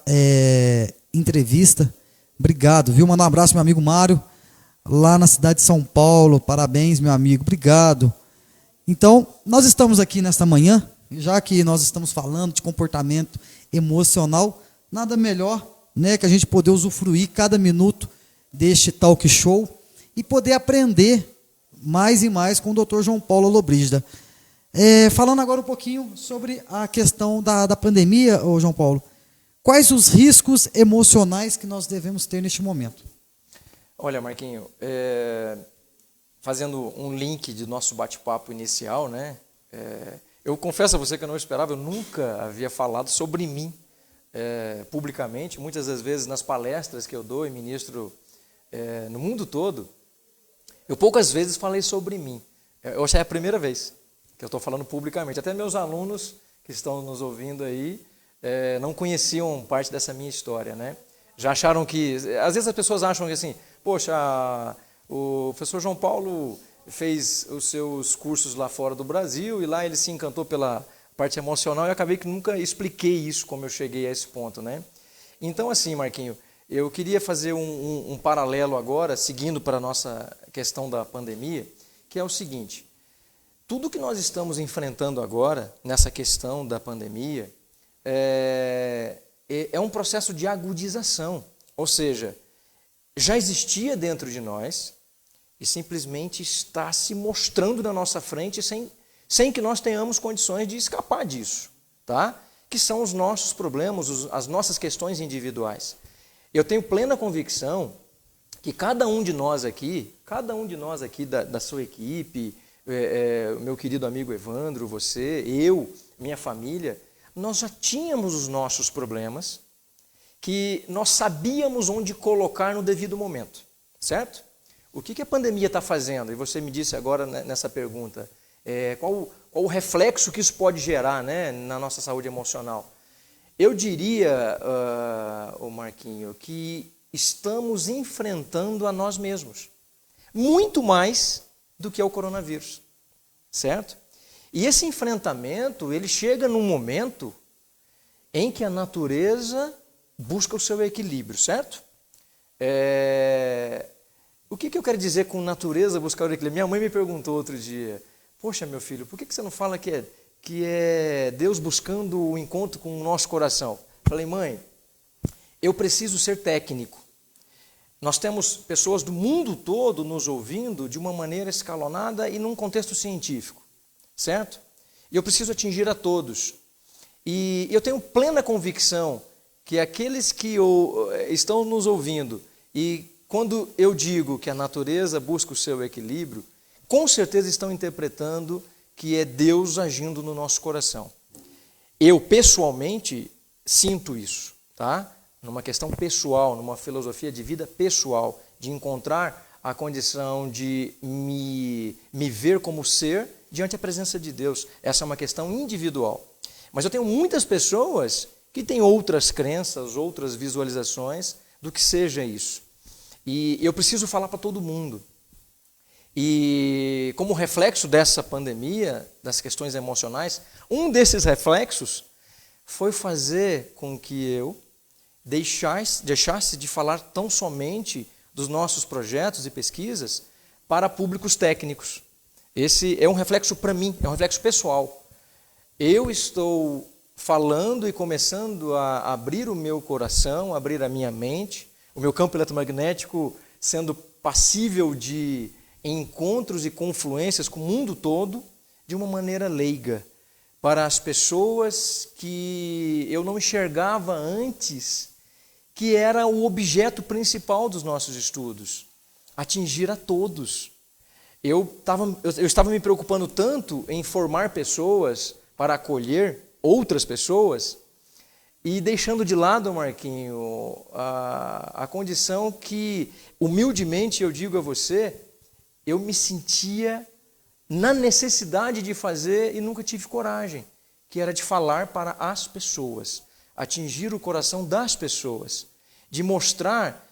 entrevista. Obrigado, viu? Mandar um abraço ao meu amigo Mário, lá na cidade de São Paulo. Parabéns, meu amigo. Obrigado. Então, nós estamos aqui nesta manhã, já que nós estamos falando de comportamento emocional, nada melhor, né, que a gente poder usufruir cada minuto deste talk show e poder aprender mais e mais com o Dr. João Paulo Lollobrigida. Falando agora um pouquinho sobre a questão da pandemia, ô João Paulo, quais os riscos emocionais que nós devemos ter neste momento? Olha, Marquinho, fazendo um link de nosso bate-papo inicial, né? Eu confesso a você que eu não esperava, eu nunca havia falado sobre mim publicamente. Muitas das vezes nas palestras que eu dou e ministro no mundo todo, eu poucas vezes falei sobre mim. Hoje é a primeira vez que eu estou falando publicamente. Até meus alunos que estão nos ouvindo aí não conheciam parte dessa minha história, né? Já acharam que... Às vezes as pessoas acham que assim, poxa, o professor João Paulo fez os seus cursos lá fora do Brasil e lá ele se encantou pela parte emocional e eu acabei que nunca expliquei isso, como eu cheguei a esse ponto, né? Então assim, Marquinho, eu queria fazer um paralelo agora, seguindo para a nossa questão da pandemia, que é o seguinte: tudo que nós estamos enfrentando agora, nessa questão da pandemia, é um processo de agudização, ou seja, já existia dentro de nós e simplesmente está se mostrando na nossa frente sem que nós tenhamos condições de escapar disso, tá? Que são os nossos problemas, as nossas questões individuais. Eu tenho plena convicção que cada um de nós aqui da sua equipe, meu querido amigo Evandro, você, eu, minha família, nós já tínhamos os nossos problemas que nós sabíamos onde colocar no devido momento, certo? O que a pandemia está fazendo? E você me disse agora nessa pergunta, qual o reflexo que isso pode gerar, né, na nossa saúde emocional? Eu diria, Marquinho, que estamos enfrentando a nós mesmos, muito mais do que ao coronavírus, certo? E esse enfrentamento, ele chega num momento em que a natureza busca o seu equilíbrio, certo? O que eu quero dizer com natureza buscar o equilíbrio? Minha mãe me perguntou outro dia, poxa, meu filho, por que você não fala que é Deus buscando o encontro com o nosso coração? Falei, mãe, eu preciso ser técnico. Nós temos pessoas do mundo todo nos ouvindo de uma maneira escalonada e num contexto científico, certo? E eu preciso atingir a todos. E eu tenho plena convicção que aqueles que estão nos ouvindo, e quando eu digo que a natureza busca o seu equilíbrio, com certeza estão interpretando que é Deus agindo no nosso coração. Eu, pessoalmente, sinto isso, tá? Numa questão pessoal, numa filosofia de vida pessoal, de encontrar a condição de me ver como ser diante da presença de Deus. Essa é uma questão individual. Mas eu tenho muitas pessoas que têm outras crenças, outras visualizações do que seja isso. E eu preciso falar para todo mundo. E como reflexo dessa pandemia, das questões emocionais, um desses reflexos foi fazer com que eu deixasse de falar tão somente dos nossos projetos e pesquisas para públicos técnicos. Esse é um reflexo para mim, é um reflexo pessoal. Eu estou falando e começando a abrir o meu coração, abrir a minha mente, o meu campo eletromagnético sendo passível de encontros e confluências com o mundo todo de uma maneira leiga, para as pessoas que eu não enxergava antes, que era o objeto principal dos nossos estudos, atingir a todos. Eu estava me preocupando tanto em formar pessoas para acolher outras pessoas e deixando de lado, Marquinho, a condição que, humildemente, eu digo a você, eu me sentia na necessidade de fazer e nunca tive coragem, que era de falar para as pessoas, atingir o coração das pessoas, de mostrar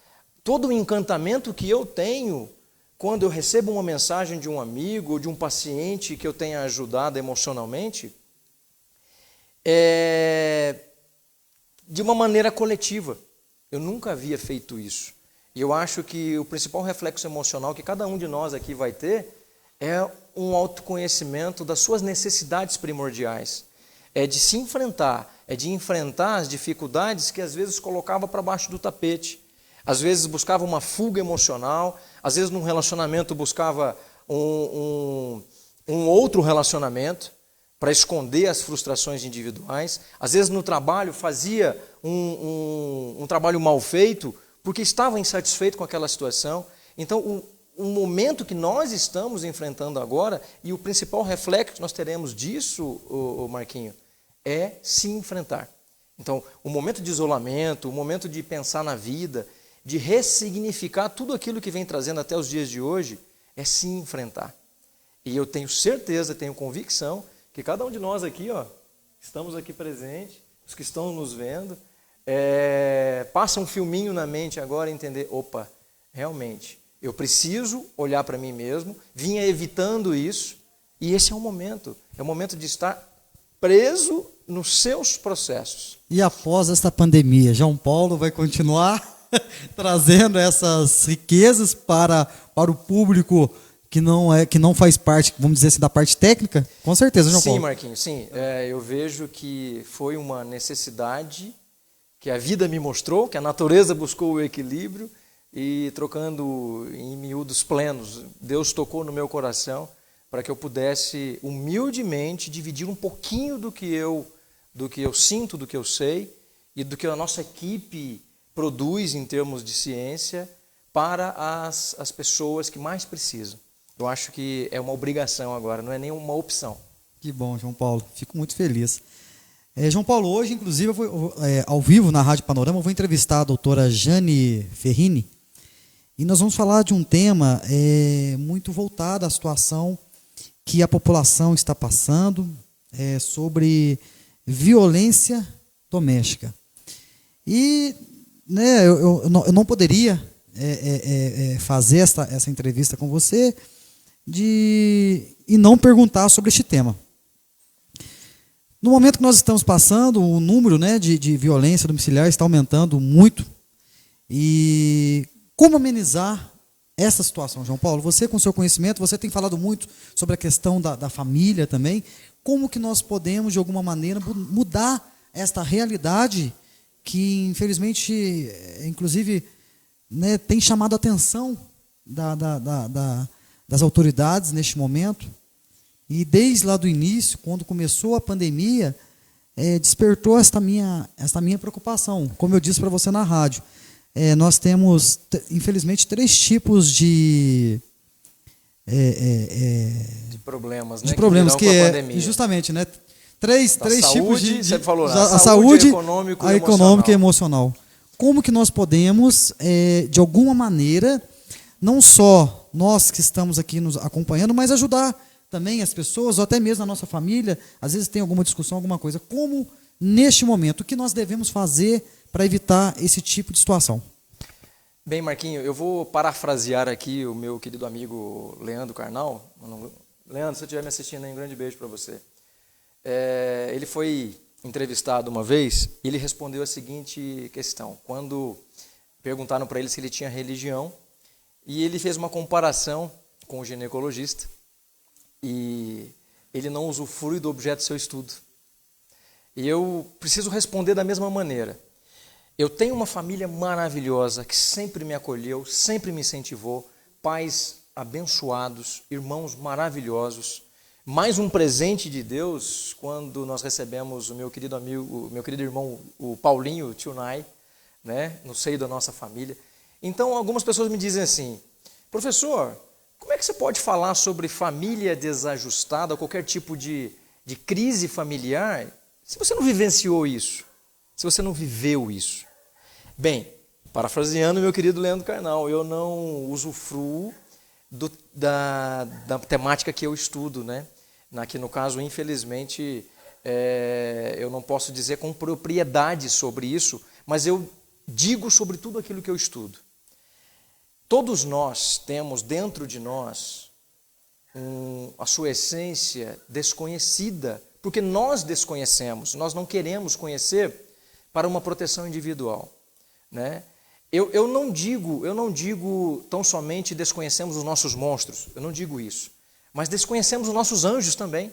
todo o encantamento que eu tenho quando eu recebo uma mensagem de um amigo ou de um paciente que eu tenha ajudado emocionalmente, de uma maneira coletiva. Eu nunca havia feito isso. E eu acho que o principal reflexo emocional que cada um de nós aqui vai ter é um autoconhecimento das suas necessidades primordiais. É de se enfrentar, é de enfrentar as dificuldades que às vezes colocava para baixo do tapete. Às vezes buscava uma fuga emocional, às vezes num relacionamento buscava um outro relacionamento. para esconder as frustrações individuais. Às vezes no trabalho fazia um trabalho mal feito porque estava insatisfeito com aquela situação. Então o momento que nós estamos enfrentando agora, e o principal reflexo que nós teremos disso, Marquinho, é se enfrentar. Então o momento de isolamento, o momento de pensar na vida, de ressignificar tudo aquilo que vem trazendo até os dias de hoje, é se enfrentar. E eu tenho certeza, tenho convicção, que cada um de nós aqui, estamos aqui presentes, os que estão nos vendo, passa um filminho na mente agora e entender, opa, realmente, eu preciso olhar para mim mesmo, vinha evitando isso, e esse é o momento de estar preso nos seus processos. E após esta pandemia, João Paulo vai continuar trazendo essas riquezas para o público que não faz parte, vamos dizer assim, da parte técnica? Com certeza, João Paulo. Sim, Marquinhos, sim. Eu vejo que foi uma necessidade que a vida me mostrou, que a natureza buscou o equilíbrio, e trocando em miúdos plenos, Deus tocou no meu coração para que eu pudesse humildemente dividir um pouquinho do que eu sinto, do que eu sei e do que a nossa equipe produz em termos de ciência para as pessoas que mais precisam. Eu acho que é uma obrigação agora, não é nem uma opção. Que bom, João Paulo. Fico muito feliz. João Paulo, hoje, inclusive, ao vivo na Rádio Panorama, eu vou entrevistar a doutora Jane Ferrini e nós vamos falar de um tema muito voltado à situação que a população está passando, sobre violência doméstica. E eu não poderia fazer essa entrevista com você e não perguntar sobre este tema. No momento que nós estamos passando, o número de violência domiciliar está aumentando muito. E como amenizar essa situação, João Paulo? Você, com seu conhecimento, você tem falado muito sobre a questão da família também. Como que nós podemos, de alguma maneira, mudar esta realidade que, infelizmente, inclusive, tem chamado a atenção das autoridades neste momento? E desde lá do início, quando começou a pandemia, despertou esta minha preocupação. Como eu disse para você na rádio, nós temos, infelizmente, 3 tipos de problemas, de problemas que pandemia. Justamente, três tipos de você falou, a saúde, a econômica e emocional. Como que nós podemos, de alguma maneira, não só nós que estamos aqui nos acompanhando, mas ajudar também as pessoas, ou até mesmo a nossa família, às vezes tem alguma discussão, alguma coisa. Como, neste momento, o que nós devemos fazer para evitar esse tipo de situação? Bem, Marquinho, eu vou parafrasear aqui o meu querido amigo Leandro Carnal. Leandro, se você estiver me assistindo, um grande beijo para você. Ele foi entrevistado uma vez e ele respondeu a seguinte questão. Quando perguntaram para ele se ele tinha religião, e ele fez uma comparação com o ginecologista, e ele não usufrui do objeto do seu estudo. E eu preciso responder da mesma maneira. Eu tenho uma família maravilhosa que sempre me acolheu, sempre me incentivou, pais abençoados, irmãos maravilhosos. Mais um presente de Deus quando nós recebemos o meu querido amigo, o meu querido irmão, o Paulinho, o tio Nai, no seio da nossa família. Então, algumas pessoas me dizem assim, professor, como é que você pode falar sobre família desajustada, qualquer tipo de crise familiar, se você não vivenciou isso, se você não viveu isso? Bem, parafraseando meu querido Leandro Carnal, eu não usufruo da temática que eu estudo, Aqui no caso, infelizmente, eu não posso dizer com propriedade sobre isso, mas eu digo sobre tudo aquilo que eu estudo. Todos nós temos dentro de nós a sua essência desconhecida, porque nós desconhecemos, nós não queremos conhecer para uma proteção individual. Eu não digo tão somente desconhecemos os nossos monstros, eu não digo isso, mas desconhecemos os nossos anjos também.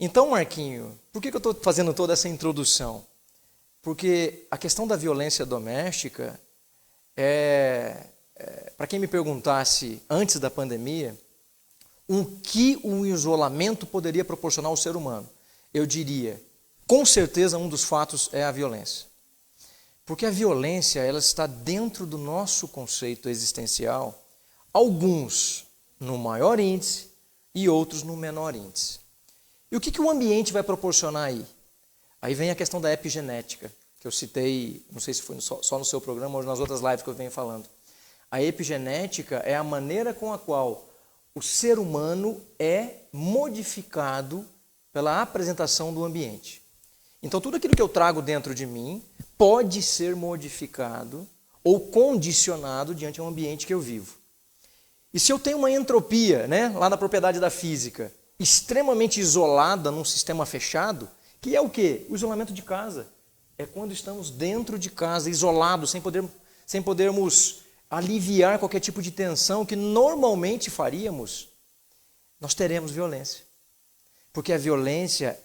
Então, Marquinho, por que eu estou fazendo toda essa introdução? Porque a questão da violência doméstica para quem me perguntasse antes da pandemia, o que o isolamento poderia proporcionar ao ser humano? Eu diria, com certeza um dos fatos é a violência. Porque a violência, ela está dentro do nosso conceito existencial, alguns no maior índice e outros no menor índice. E o que o ambiente vai proporcionar aí? Aí vem a questão da epigenética, que eu citei, não sei se foi só no seu programa ou nas outras lives que eu venho falando. A epigenética é a maneira com a qual o ser humano é modificado pela apresentação do ambiente. Então, tudo aquilo que eu trago dentro de mim pode ser modificado ou condicionado diante de um ambiente que eu vivo. E se eu tenho uma entropia, né, lá na propriedade da física, extremamente isolada num sistema fechado, que é o quê? O isolamento de casa. É quando estamos dentro de casa, isolados, sem podermos aliviar qualquer tipo de tensão que normalmente faríamos, nós teremos violência. Porque a violência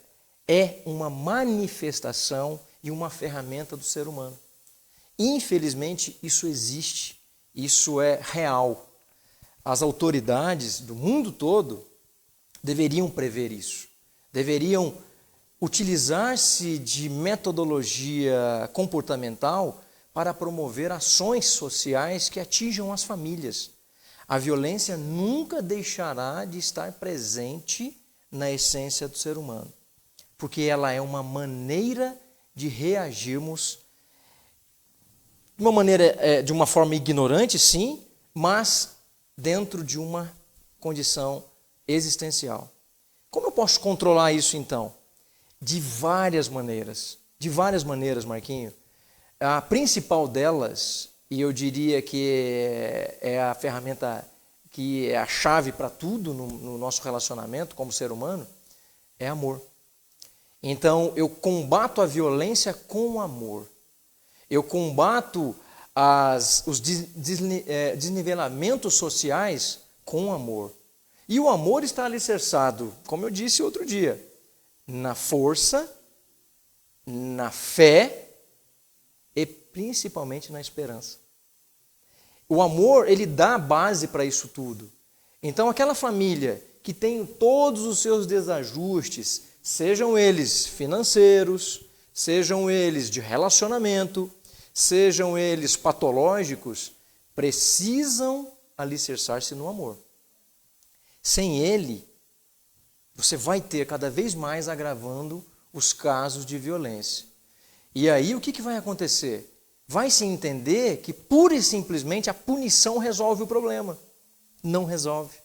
é uma manifestação e uma ferramenta do ser humano. Infelizmente, isso existe, isso é real. As autoridades do mundo todo deveriam prever isso, deveriam utilizar-se de metodologia comportamental para promover ações sociais que atinjam as famílias. A violência nunca deixará de estar presente na essência do ser humano, porque ela é uma maneira de reagirmos de uma forma ignorante, sim, mas dentro de uma condição existencial. Como eu posso controlar isso, então? De várias maneiras, Marquinho. A principal delas, e eu diria que é a ferramenta que é a chave para tudo no nosso relacionamento como ser humano, é amor. Então, eu combato a violência com amor. Eu combato os desnivelamentos sociais com amor. E o amor está alicerçado, como eu disse outro dia, na força, na fé e principalmente na esperança. O amor, ele dá a base para isso tudo. Então, aquela família que tem todos os seus desajustes, sejam eles financeiros, sejam eles de relacionamento, sejam eles patológicos, precisam alicerçar-se no amor. Sem ele, você vai ter cada vez mais agravando os casos de violência. E aí o que vai acontecer? Vai se entender que pura e simplesmente a punição resolve o problema. Não resolve.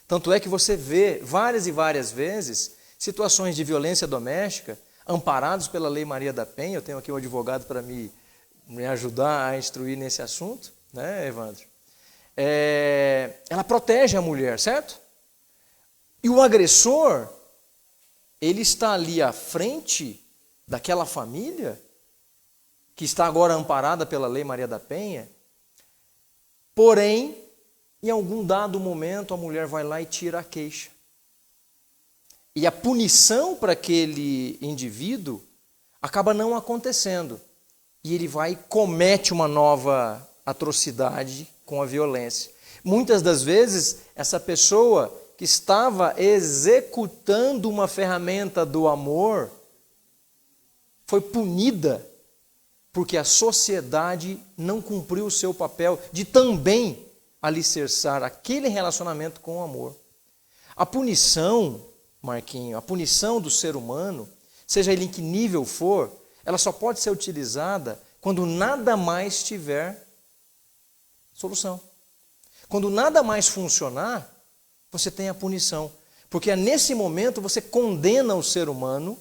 Tanto é que você vê várias e várias vezes situações de violência doméstica amparados pela Lei Maria da Penha. Eu tenho aqui um advogado para me ajudar a instruir nesse assunto, né, Evandro? Ela protege a mulher, certo? E o agressor, ele está ali à frente daquela família que está agora amparada pela Lei Maria da Penha, porém, em algum dado momento, a mulher vai lá e tira a queixa. E a punição para aquele indivíduo acaba não acontecendo. E ele vai e comete uma nova atrocidade com a violência. Muitas das vezes, essa pessoa que estava executando uma ferramenta do amor foi punida porque a sociedade não cumpriu o seu papel de também alicerçar aquele relacionamento com o amor. A punição, Marquinho, a punição do ser humano, seja ele em que nível for, ela só pode ser utilizada quando nada mais tiver solução. Quando nada mais funcionar, você tem a punição. Porque é nesse momento você condena o ser humano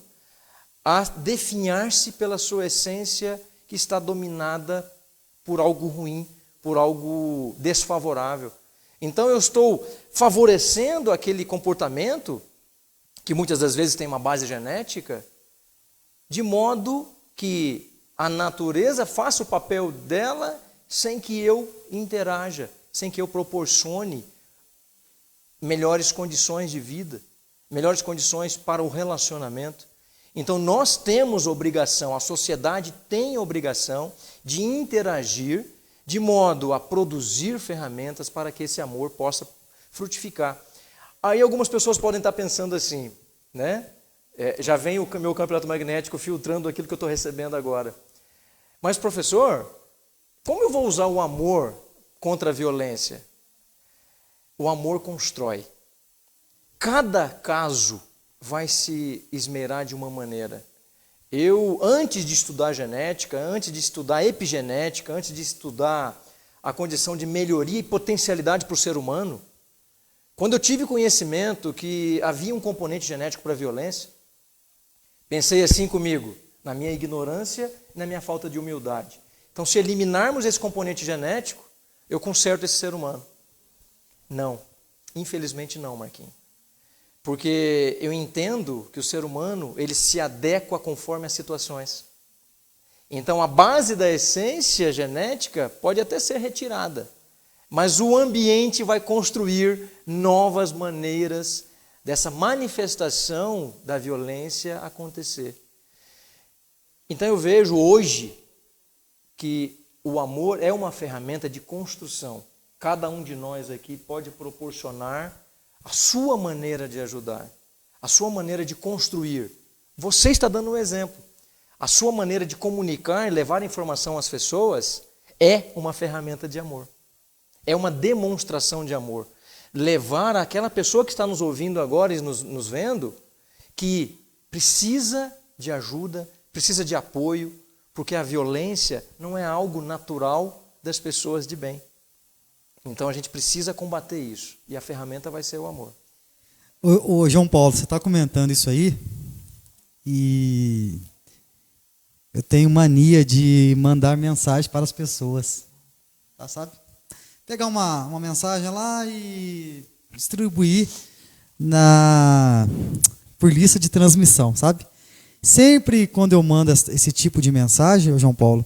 a definhar-se pela sua essência que está dominada por algo ruim, por algo desfavorável. Então eu estou favorecendo aquele comportamento, que muitas das vezes tem uma base genética, de modo que a natureza faça o papel dela sem que eu interaja, sem que eu proporcione melhores condições de vida, melhores condições para o relacionamento. Então nós temos obrigação, a sociedade tem obrigação de interagir de modo a produzir ferramentas para que esse amor possa frutificar. Aí algumas pessoas podem estar pensando assim, né? Já vem o meu campo magnético filtrando aquilo que eu estou recebendo agora. Mas, professor, como eu vou usar o amor contra a violência? O amor constrói. Cada caso vai se esmerar de uma maneira. Eu, antes de estudar genética, antes de estudar epigenética, antes de estudar a condição de melhoria e potencialidade para o ser humano, quando eu tive conhecimento que havia um componente genético para a violência, pensei assim comigo, na minha ignorância e na minha falta de humildade. Então, se eliminarmos esse componente genético, eu conserto esse ser humano. Não, infelizmente não, Marquinhos. Porque eu entendo que o ser humano, ele se adequa conforme as situações. Então, a base da essência genética pode até ser retirada, mas o ambiente vai construir novas maneiras dessa manifestação da violência acontecer. Então, eu vejo hoje que o amor é uma ferramenta de construção. Cada um de nós aqui pode proporcionar a sua maneira de ajudar, a sua maneira de construir. Você está dando um exemplo. A sua maneira de comunicar e levar informação às pessoas é uma ferramenta de amor. É uma demonstração de amor. Levar aquela pessoa que está nos ouvindo agora e nos vendo, que precisa de ajuda, precisa de apoio, porque a violência não é algo natural das pessoas de bem. Então a gente precisa combater isso. E a ferramenta vai ser o amor. Ô João Paulo, você está comentando isso aí e eu tenho mania de mandar mensagem para as pessoas. Tá, sabe? Pegar uma mensagem lá e distribuir por lista de transmissão, sabe? Sempre quando eu mando esse tipo de mensagem, João Paulo,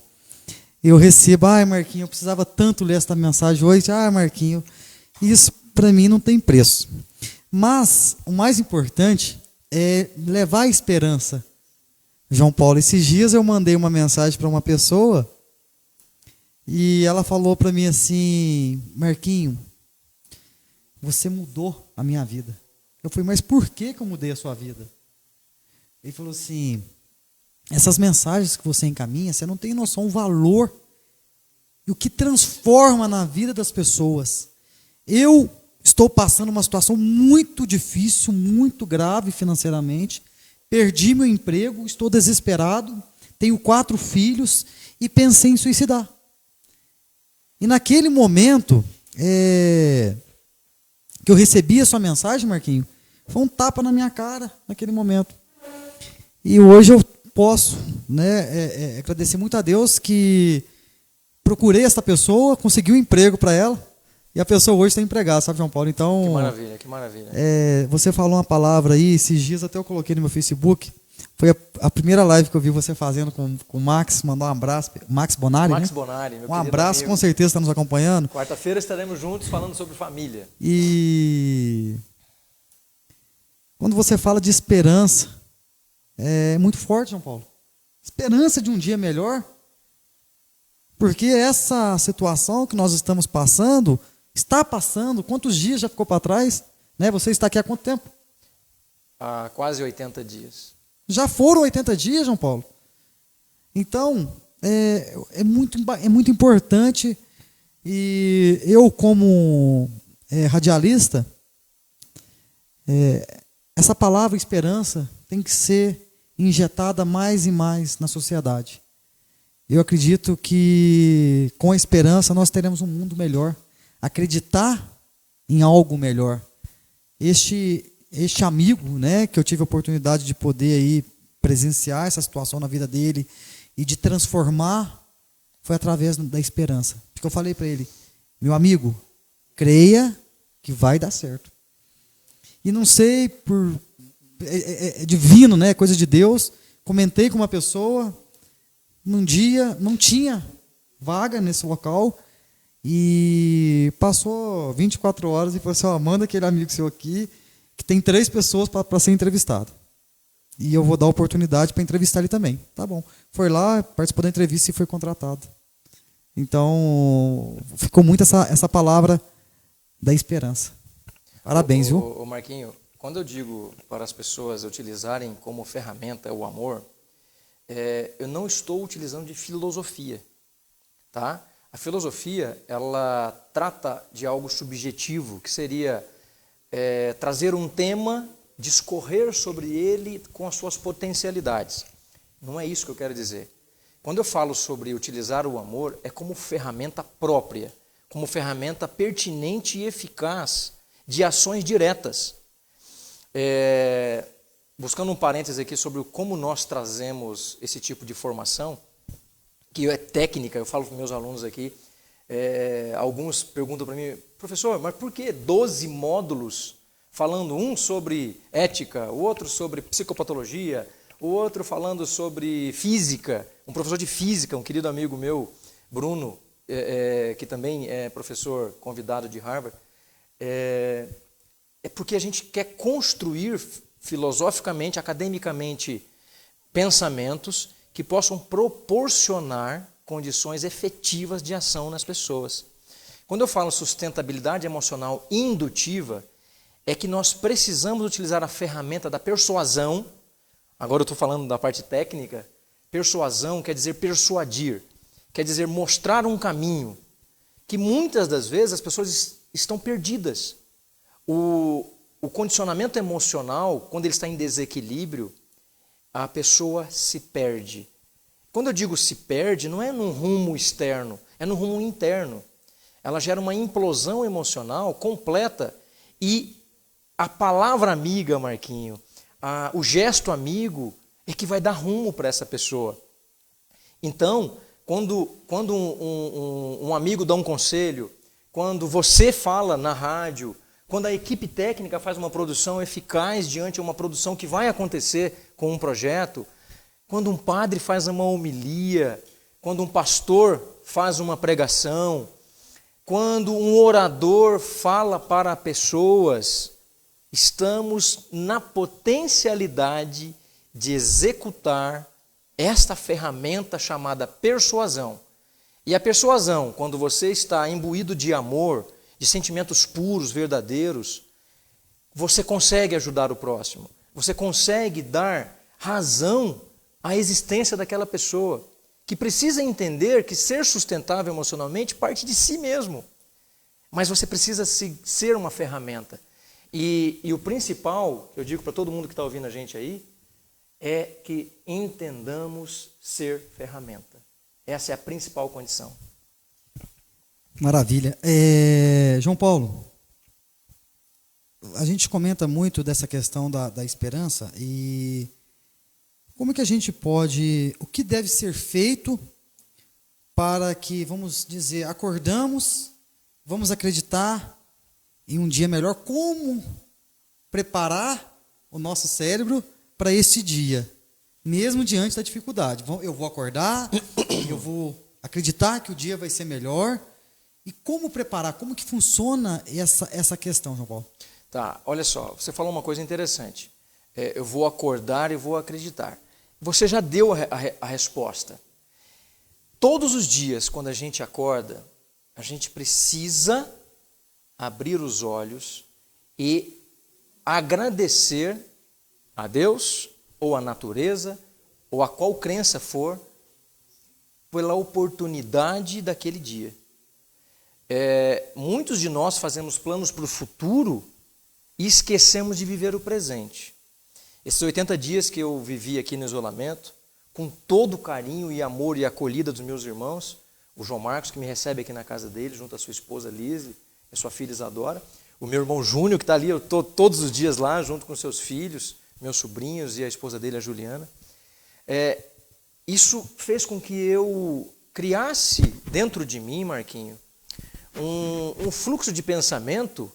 eu recebo, Marquinho, eu precisava tanto ler essa mensagem hoje, Marquinho, isso para mim não tem preço. Mas o mais importante é levar a esperança. João Paulo, esses dias eu mandei uma mensagem para uma pessoa e ela falou para mim assim, Marquinho, você mudou a minha vida. Eu falei, mas por que eu mudei a sua vida? Ele falou assim, essas mensagens que você encaminha, você não tem noção do valor e o que transforma na vida das pessoas. Eu estou passando uma situação muito difícil, muito grave financeiramente, perdi meu emprego, estou desesperado, tenho 4 filhos e pensei em suicidar. E naquele momento que eu recebi a sua mensagem, Marquinho, foi um tapa na minha cara naquele momento. E hoje eu posso agradecer muito a Deus que procurei essa pessoa, consegui um emprego para ela, e a pessoa hoje está empregada, sabe, João Paulo? Então, que maravilha, que maravilha. Você falou uma palavra aí, esses dias até eu coloquei no meu Facebook, foi a primeira live que eu vi você fazendo com o Max, mandar um abraço, Max Bonari, Max né? Bonari, meu um abraço, amigo. Com certeza está nos acompanhando. Quarta-feira estaremos juntos falando sobre família. E quando você fala de esperança, é muito forte, João Paulo. Esperança de um dia melhor. Porque essa situação que nós estamos passando, está passando, quantos dias já ficou para trás? Né? Você está aqui há quanto tempo? Há quase 80 dias. Já foram 80 dias, João Paulo? Então, é muito importante, e eu como radialista, essa palavra esperança tem que ser injetada mais e mais na sociedade. Eu acredito que com a esperança nós teremos um mundo melhor. Acreditar em algo melhor. Este amigo, né, que eu tive a oportunidade de poder aí presenciar essa situação na vida dele e de transformar, foi através da esperança. Porque eu falei para ele, meu amigo, creia que vai dar certo. E não sei, é divino, né, coisa de Deus, comentei com uma pessoa, num dia não tinha vaga nesse local, e passou 24 horas e falou assim, manda aquele amigo seu aqui, que tem 3 pessoas para ser entrevistado. E eu vou dar a oportunidade para entrevistar ele também. Tá bom. Foi lá, participou da entrevista e foi contratado. Então, ficou muito essa palavra da esperança. Parabéns, viu? Ô Marquinho, quando eu digo para as pessoas utilizarem como ferramenta o amor, eu não estou utilizando de filosofia, tá? A filosofia, ela trata de algo subjetivo, que seria trazer um tema, discorrer sobre ele com as suas potencialidades. Não é isso que eu quero dizer. Quando eu falo sobre utilizar o amor, é como ferramenta própria, como ferramenta pertinente e eficaz de ações diretas. Buscando um parêntese aqui sobre como nós trazemos esse tipo de formação, que é técnica, eu falo para meus alunos aqui, alguns perguntam para mim, professor, mas por que 12 módulos, falando um sobre ética, o outro sobre psicopatologia, o outro falando sobre física, um professor de física, um querido amigo meu, Bruno, que também é professor convidado de Harvard, é porque a gente quer construir filosoficamente, academicamente, pensamentos que possam proporcionar condições efetivas de ação nas pessoas. Quando eu falo sustentabilidade emocional indutiva, é que nós precisamos utilizar a ferramenta da persuasão. Agora eu estou falando da parte técnica. Persuasão quer dizer persuadir, quer dizer mostrar um caminho, que muitas das vezes as pessoas estão perdidas. O condicionamento emocional, quando ele está em desequilíbrio, a pessoa se perde. Quando eu digo se perde, não é num rumo externo, é no rumo interno. Ela gera uma implosão emocional completa e a palavra amiga, Marquinho, o gesto amigo é que vai dar rumo para essa pessoa. Então, quando um amigo dá um conselho, quando você fala na rádio, quando a equipe técnica faz uma produção eficaz diante de uma produção que vai acontecer com um projeto, quando um padre faz uma homilia, quando um pastor faz uma pregação, quando um orador fala para pessoas, estamos na potencialidade de executar esta ferramenta chamada persuasão. E a persuasão, quando você está imbuído de amor, de sentimentos puros, verdadeiros, você consegue ajudar o próximo, você consegue dar razão à existência daquela pessoa, que precisa entender que ser sustentável emocionalmente parte de si mesmo, mas você precisa ser uma ferramenta. E o principal, que eu digo para todo mundo que está ouvindo a gente aí, é que entendamos ser ferramenta. Essa é a principal condição. Maravilha. João Paulo, a gente comenta muito dessa questão da esperança e como que a gente pode, o que deve ser feito para que, vamos dizer, acordamos, vamos acreditar em um dia melhor, como preparar o nosso cérebro para este dia, mesmo diante da dificuldade. Eu vou acordar, eu vou acreditar que o dia vai ser melhor. E como preparar, como que funciona essa questão, João Paulo? Tá, olha só, você falou uma coisa interessante. Eu vou acordar e vou acreditar. Você já deu a resposta. Todos os dias, quando a gente acorda, a gente precisa abrir os olhos e agradecer a Deus, ou a natureza, ou a qual crença for, pela oportunidade daquele dia. Muitos de nós fazemos planos para o futuro e esquecemos de viver o presente. Esses 80 dias que eu vivi aqui no isolamento, com todo o carinho e amor e acolhida dos meus irmãos, o João Marcos, que me recebe aqui na casa dele, junto à sua esposa Lise, e a sua filha Isadora, o meu irmão Júnior, que está ali, eu estou todos os dias lá, junto com seus filhos, meus sobrinhos e a esposa dele, a Juliana. Isso fez com que eu criasse dentro de mim, Marquinho, um fluxo de pensamento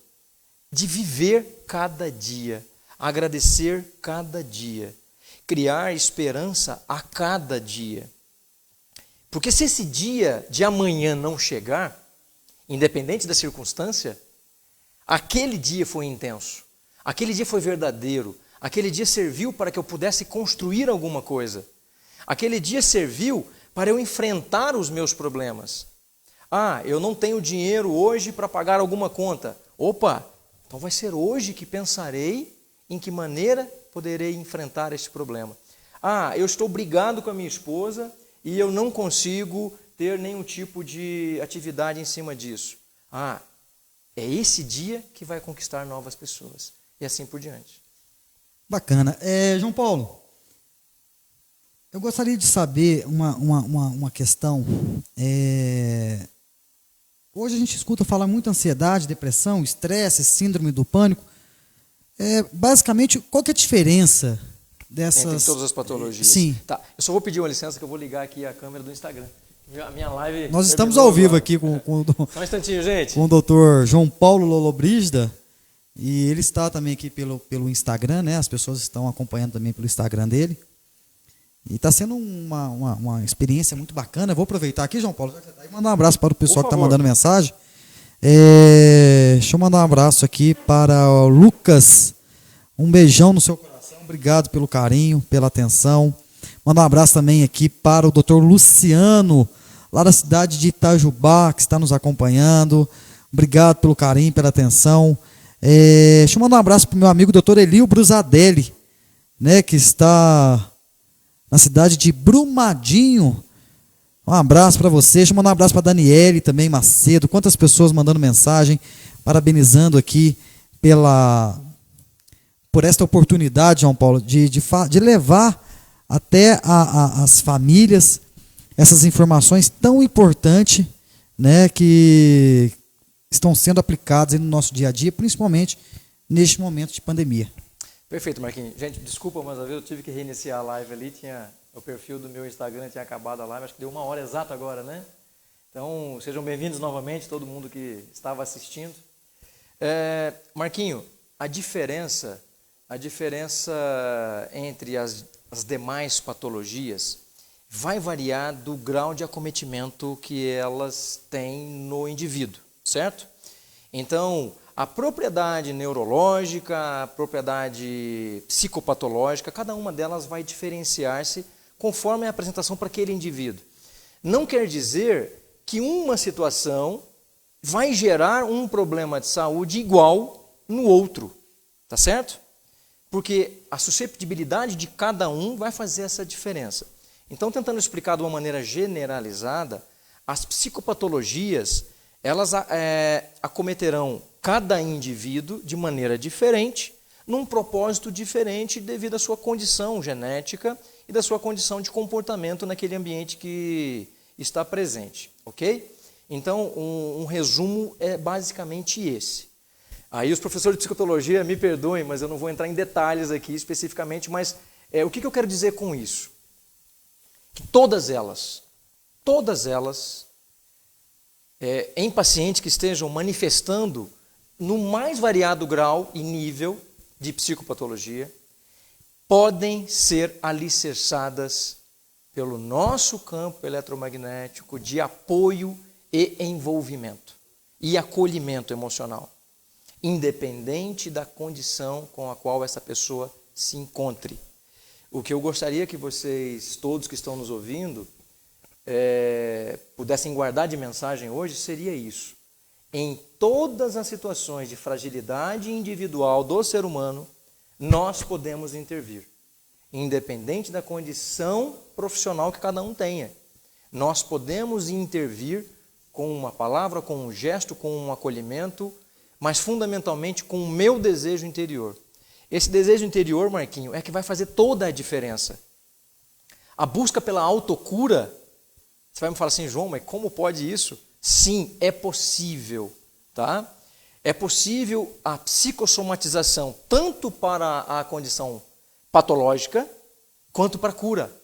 de viver cada dia, agradecer cada dia, criar esperança a cada dia. Porque se esse dia de amanhã não chegar, independente da circunstância, aquele dia foi intenso, aquele dia foi verdadeiro, aquele dia serviu para que eu pudesse construir alguma coisa, aquele dia serviu para eu enfrentar os meus problemas. Eu não tenho dinheiro hoje para pagar alguma conta. Opa, Então vai ser hoje que pensarei em que maneira poderei enfrentar este problema. Eu estou brigado com a minha esposa e eu não consigo ter nenhum tipo de atividade em cima disso. É esse dia que vai conquistar novas pessoas. E assim por diante. Bacana. João Paulo, eu gostaria de saber uma questão. Hoje a gente escuta falar muito ansiedade, depressão, estresse, síndrome do pânico. Basicamente, qual que é a diferença dessas... Entre todas as patologias. Sim. Tá, eu só vou pedir uma licença que eu vou ligar aqui a câmera do Instagram. A minha live... Nós estamos ao vivo aqui com Só um instantinho, gente. Com o doutor João Paulo Lollobrigida, e ele está também aqui pelo Instagram, né? As pessoas estão acompanhando também pelo Instagram dele. E está sendo uma experiência muito bacana. Eu vou aproveitar aqui, João Paulo, já que você está aí, mandar um abraço para o pessoal que está mandando mensagem. Deixa eu mandar um abraço aqui para o Lucas. Um beijão no seu coração. Obrigado pelo carinho, pela atenção. Mandar um abraço também aqui para o doutor Luciano, lá da cidade de Itajubá, que está nos acompanhando. Obrigado pelo carinho, pela atenção. Deixa eu mandar um abraço para o meu amigo doutor Elio Brusadelli, né, que está na cidade de Brumadinho. Um abraço para você. Deixa eu mandar um abraço para a Daniele também, Macedo. Quantas pessoas mandando mensagem, parabenizando aqui por esta oportunidade, João Paulo, de levar até as famílias essas informações tão importantes, né, que estão sendo aplicadas no nosso dia a dia, principalmente neste momento de pandemia. Perfeito, Marquinhos. Gente, desculpa, mas às vezes eu tive que reiniciar a live ali, o perfil do meu Instagram tinha acabado a live, acho que deu 1 hora exata agora, né? Então, sejam bem-vindos novamente, todo mundo que estava assistindo. Marquinho, a diferença entre as demais patologias vai variar do grau de acometimento que elas têm no indivíduo, certo? Então, a propriedade neurológica, a propriedade psicopatológica, cada uma delas vai diferenciar-se conforme a apresentação para aquele indivíduo. Não quer dizer que uma situação vai gerar um problema de saúde igual no outro, tá certo? Porque a susceptibilidade de cada um vai fazer essa diferença. Então, tentando explicar de uma maneira generalizada, as psicopatologias, elas acometerão cada indivíduo de maneira diferente, num propósito diferente devido à sua condição genética e da sua condição de comportamento naquele ambiente que está presente, ok? Então, um resumo é basicamente esse. Aí os professores de psicologia me perdoem, mas eu não vou entrar em detalhes aqui especificamente, mas o que eu quero dizer com isso? Que todas elas, em pacientes que estejam manifestando no mais variado grau e nível de psicopatologia, podem ser alicerçadas pelo nosso campo eletromagnético de apoio e envolvimento e acolhimento emocional, independente da condição com a qual essa pessoa se encontre. O que eu gostaria que vocês, todos que estão nos ouvindo, pudessem guardar de mensagem hoje seria isso. Em todas as situações de fragilidade individual do ser humano, nós podemos intervir, independente da condição profissional que cada um tenha. Nós podemos intervir com uma palavra, com um gesto, com um acolhimento, mas fundamentalmente com o meu desejo interior. Esse desejo interior, Marquinho, é que vai fazer toda a diferença. A busca pela autocura, você vai me falar assim, João, mas como pode isso? Sim, é possível, tá? É possível a psicossomatização tanto para a condição patológica quanto para a cura.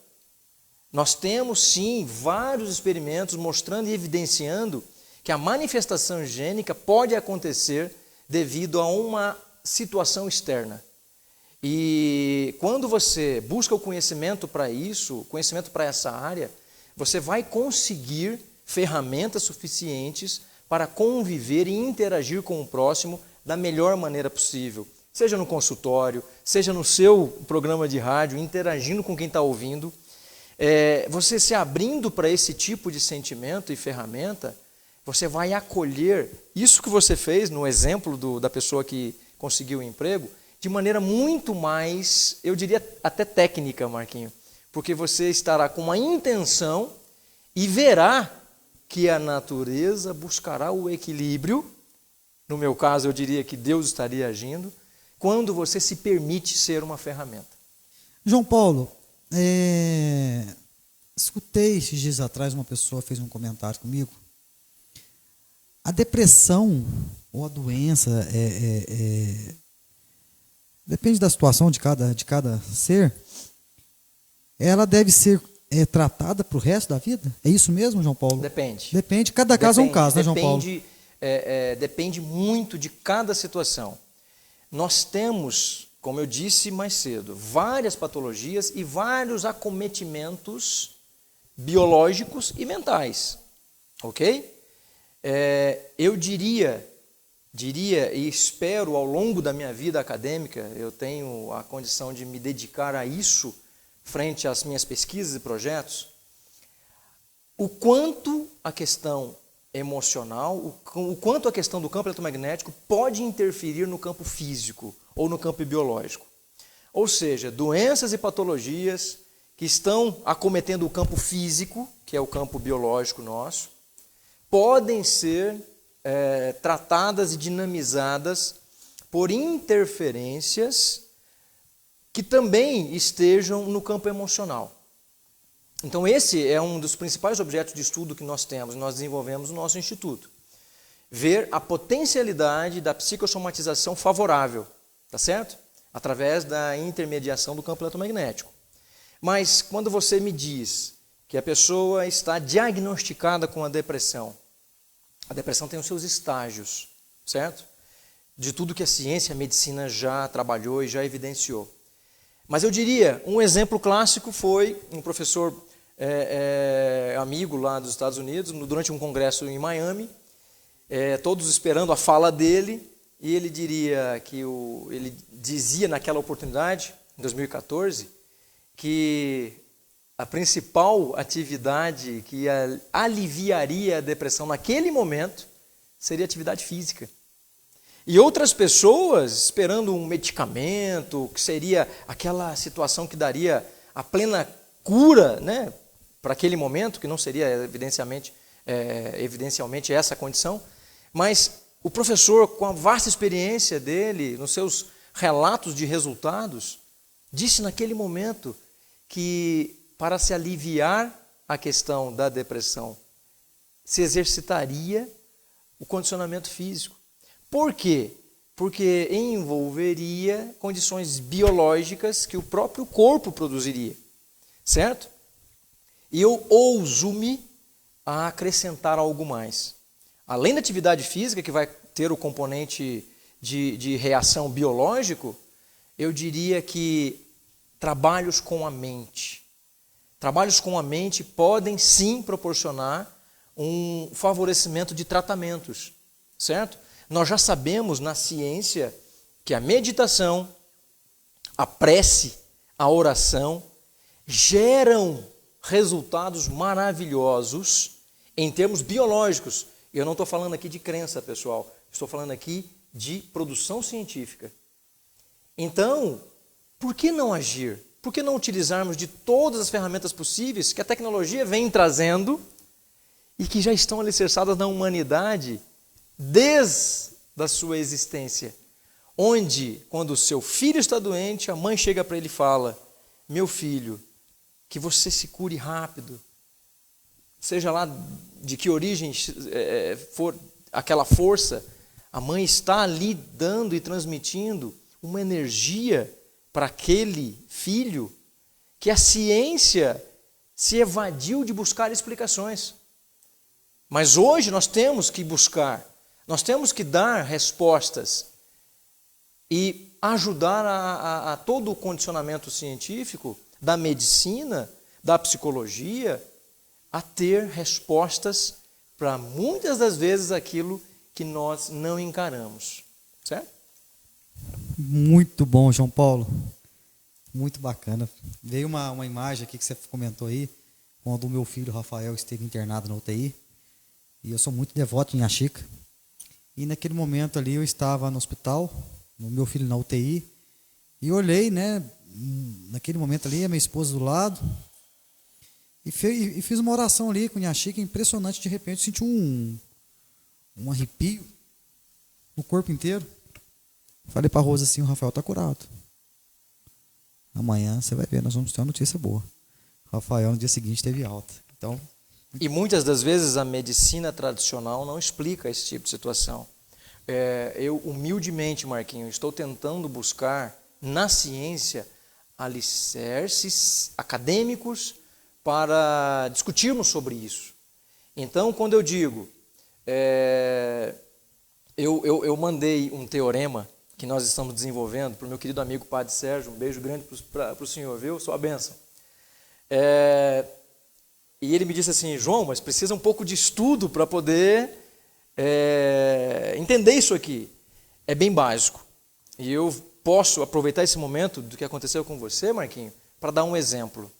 Nós temos, sim, vários experimentos mostrando e evidenciando que a manifestação gênica pode acontecer devido a uma situação externa. E quando você busca o conhecimento para isso, conhecimento para essa área, você vai conseguir ferramentas suficientes para conviver e interagir com o próximo da melhor maneira possível. Seja no consultório, seja no seu programa de rádio, interagindo com quem está ouvindo. Você se abrindo para esse tipo de sentimento e ferramenta você vai acolher isso que você fez no exemplo da pessoa que conseguiu o emprego de maneira muito mais, eu diria até técnica, Marquinho, porque você estará com uma intenção e verá que a natureza buscará o equilíbrio. No meu caso, eu diria que Deus estaria agindo quando você se permite ser uma ferramenta. João Paulo, escutei esses dias atrás, uma pessoa fez um comentário comigo. A depressão ou a doença, depende da situação de cada ser, ela deve ser tratada para o resto da vida? É isso mesmo, João Paulo? Depende. Depende, cada caso é um caso, né, João Paulo? Depende muito de cada situação. Nós temos, como eu disse mais cedo, várias patologias e vários acometimentos biológicos e mentais, ok? Eu diria e espero ao longo da minha vida acadêmica, eu tenho a condição de me dedicar a isso frente às minhas pesquisas e projetos, o quanto a questão emocional, o quanto a questão do campo eletromagnético pode interferir no campo físico ou no campo biológico. Ou seja, doenças e patologias que estão acometendo o campo físico, que é o campo biológico nosso, podem ser tratadas e dinamizadas por interferências que também estejam no campo emocional. Então esse é um dos principais objetos de estudo que nós temos, nós desenvolvemos no nosso instituto. Ver a potencialidade da psicossomatização favorável, tá certo? Através da intermediação do campo eletromagnético. Mas quando você me diz que a pessoa está diagnosticada com a depressão tem os seus estágios, certo? De tudo que a ciência e a medicina já trabalhou e já evidenciou. Mas eu diria, um exemplo clássico foi um professor amigo lá dos Estados Unidos, durante um congresso em Miami, todos esperando a fala dele, e ele ele dizia naquela oportunidade, em 2014, que a principal atividade que aliviaria a depressão naquele momento seria atividade física. E outras pessoas esperando um medicamento, que seria aquela situação que daria a plena cura, né, para aquele momento, que não seria evidencialmente essa condição, mas o professor, com a vasta experiência dele, nos seus relatos de resultados, disse naquele momento que para se aliviar a questão da depressão, se exercitaria o condicionamento físico. Por quê? Porque envolveria condições biológicas que o próprio corpo produziria, certo? E eu ouso-me a acrescentar algo mais. Além da atividade física, que vai ter o componente de reação biológico, eu diria que trabalhos com a mente podem sim proporcionar um favorecimento de tratamentos, certo? Nós já sabemos na ciência que a meditação, a prece, a oração geram resultados maravilhosos em termos biológicos. Eu não estou falando aqui de crença, pessoal. Estou falando aqui de produção científica. Então, por que não agir? Por que não utilizarmos de todas as ferramentas possíveis que a tecnologia vem trazendo e que já estão alicerçadas na humanidade desde a sua existência? Onde, quando o seu filho está doente, a mãe chega para ele e fala: meu filho, que você se cure rápido, seja lá de que origem for aquela força, a mãe está ali dando e transmitindo uma energia para aquele filho que a ciência se evadiu de buscar explicações. Mas hoje nós temos que buscar, nós temos que dar respostas e ajudar a todo o condicionamento científico da medicina, da psicologia, a ter respostas para muitas das vezes aquilo que nós não encaramos, certo? Muito bom, João Paulo. Muito bacana. Veio uma imagem aqui que você comentou aí, quando o meu filho Rafael esteve internado na UTI. E eu sou muito devoto em Axica. E naquele momento ali eu estava no hospital, no meu filho na UTI, e olhei, né, naquele momento ali, a minha esposa do lado, e fiz uma oração ali com a Chica, impressionante. De repente eu senti um arrepio no corpo inteiro. Falei para a Rosa assim: o Rafael está curado. Amanhã você vai ver, nós vamos ter uma notícia boa. O Rafael no dia seguinte teve alta. Então, e muitas das vezes a medicina tradicional não explica esse tipo de situação. Eu humildemente, Marquinhos, estou tentando buscar na ciência alicerces acadêmicos para discutirmos sobre isso. Então, quando eu digo, eu mandei um teorema que nós estamos desenvolvendo para o meu querido amigo Padre Sérgio, um beijo grande para o senhor, viu? Sua bênção. E ele me disse assim: João, mas precisa um pouco de estudo para poder entender isso aqui. É bem básico. E eu posso aproveitar esse momento do que aconteceu com você, Marquinhos, para dar um exemplo.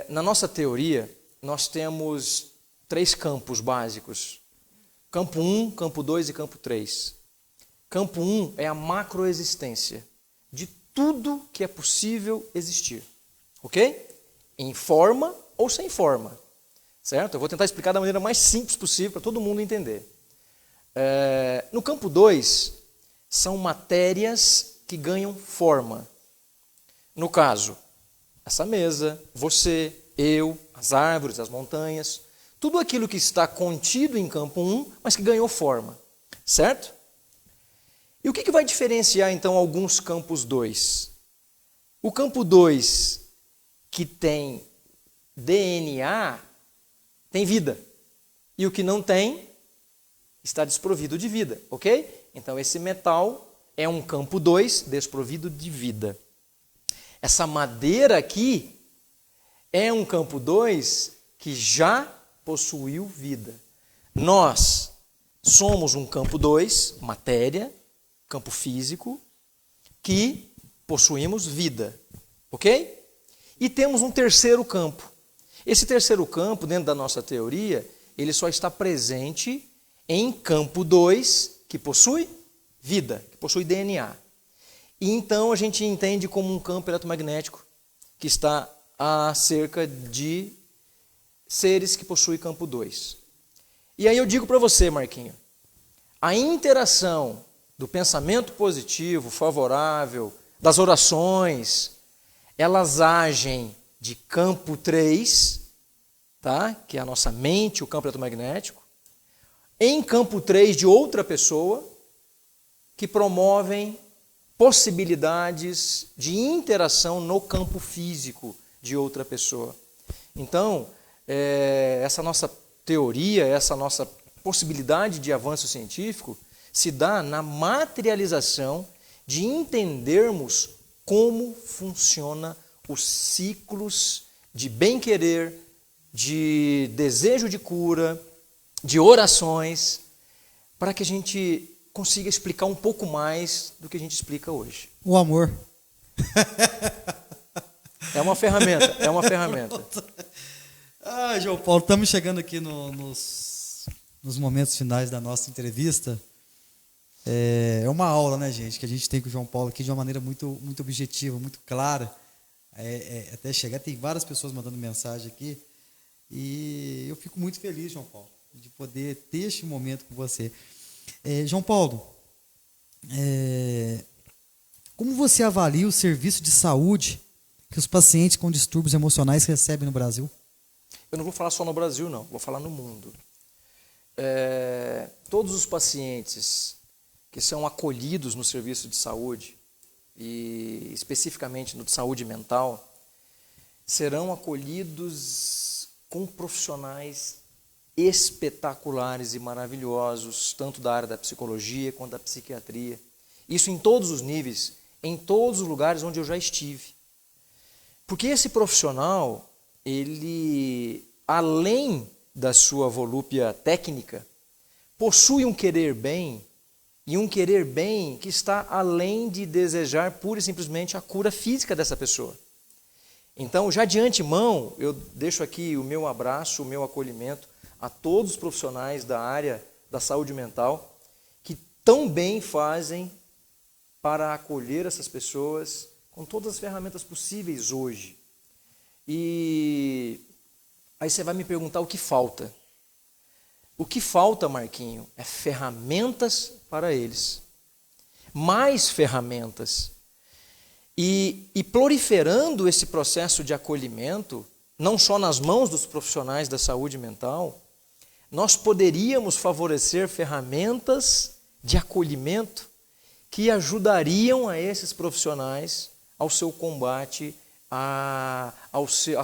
Na nossa teoria, nós temos 3 campos básicos. Campo 1, campo 2 e campo 3. Campo 1 é a macroexistência de tudo que é possível existir. Ok? Em forma ou sem forma. Certo? Eu vou tentar explicar da maneira mais simples possível para todo mundo entender. No campo 2, são matérias que ganham forma. No caso, essa mesa, você, eu, as árvores, as montanhas, tudo aquilo que está contido em campo 1, mas que ganhou forma. Certo? E o que vai diferenciar, então, alguns campos 2? O campo 2, que tem DNA, tem vida. E o que não tem, está desprovido de vida, ok? Então, esse metal é um campo 2 desprovido de vida. Essa madeira aqui é um campo 2 que já possuiu vida. Nós somos um campo 2, matéria, campo físico, que possuímos vida, ok? E temos um terceiro campo. Esse terceiro campo, dentro da nossa teoria, ele só está presente em campo 2, que possui vida, que possui DNA. E então a gente entende como um campo eletromagnético que está a cerca de seres que possuem campo 2. E aí eu digo para você, Marquinho, a interação do pensamento positivo, favorável, das orações, elas agem de campo 3, tá? Que é a nossa mente, o campo eletromagnético, em campo 3 de outra pessoa, que promovem possibilidades de interação no campo físico de outra pessoa. Então, essa nossa teoria, essa nossa possibilidade de avanço científico se dá na materialização de entendermos como funciona os ciclos de bem-querer, de desejo de cura, de orações, para que a gente consiga explicar um pouco mais do que a gente explica hoje. O amor. É uma ferramenta. João Paulo, estamos chegando aqui nos momentos finais da nossa entrevista. É uma aula, né, gente, que a gente tem com o João Paulo aqui de uma maneira muito, muito objetiva, muito clara. Até chegar, tem várias pessoas mandando mensagem aqui. E eu fico muito feliz, João Paulo, de poder ter este momento com você. João Paulo, como você avalia o serviço de saúde que os pacientes com distúrbios emocionais recebem no Brasil? Eu não vou falar só no Brasil, não. Vou falar no mundo. Todos os pacientes que são acolhidos no serviço de saúde, e especificamente no de saúde mental, serão acolhidos com profissionais espetaculares e maravilhosos, tanto da área da psicologia quanto da psiquiatria. Isso em todos os níveis, em todos os lugares onde eu já estive. Porque esse profissional, ele, além da sua volúpia técnica, possui um querer bem, e um querer bem que está além de desejar pura e simplesmente a cura física dessa pessoa. Então, já de antemão, eu deixo aqui o meu abraço, o meu acolhimento a todos os profissionais da área da saúde mental que tão bem fazem para acolher essas pessoas com todas as ferramentas possíveis hoje. E aí você vai me perguntar o que falta. O que falta, Marquinho, é ferramentas para eles. Mais ferramentas. E proliferando esse processo de acolhimento, não só nas mãos dos profissionais da saúde mental, nós poderíamos favorecer ferramentas de acolhimento que ajudariam a esses profissionais ao seu combate, à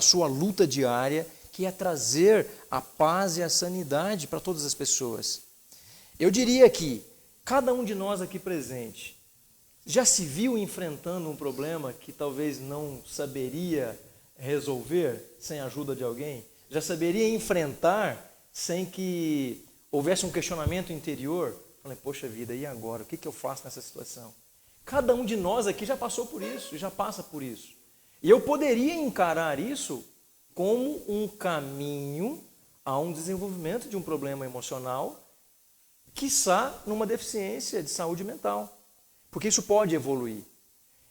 sua luta diária, que é trazer a paz e a sanidade para todas as pessoas. Eu diria que cada um de nós aqui presente já se viu enfrentando um problema que talvez não saberia resolver sem a ajuda de alguém? Já saberia enfrentar sem que houvesse um questionamento interior? Falei, poxa vida, e agora? O que eu faço nessa situação? Cada um de nós aqui já passou por isso, já passa por isso. E eu poderia encarar isso como um caminho a um desenvolvimento de um problema emocional, quiçá numa deficiência de saúde mental, porque isso pode evoluir.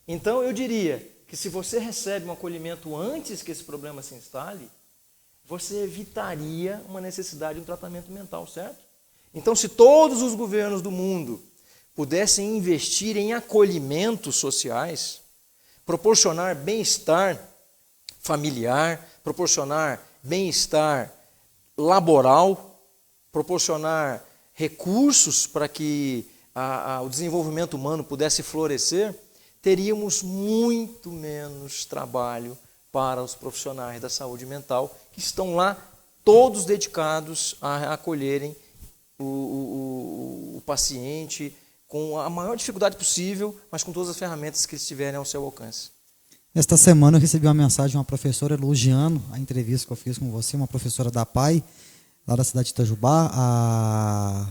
Então eu diria que se você recebe um acolhimento antes que esse problema se instale, você evitaria uma necessidade de um tratamento mental, certo? Então, se todos os governos do mundo pudessem investir em acolhimentos sociais, proporcionar bem-estar familiar, proporcionar bem-estar laboral, proporcionar recursos para que o desenvolvimento humano pudesse florescer, teríamos muito menos trabalho para os profissionais da saúde mental, que estão lá todos dedicados a acolherem o paciente com a maior dificuldade possível, mas com todas as ferramentas que estiverem ao seu alcance. Esta semana eu recebi uma mensagem de uma professora elogiando a entrevista que eu fiz com você, uma professora da PAI, lá da cidade de Itajubá,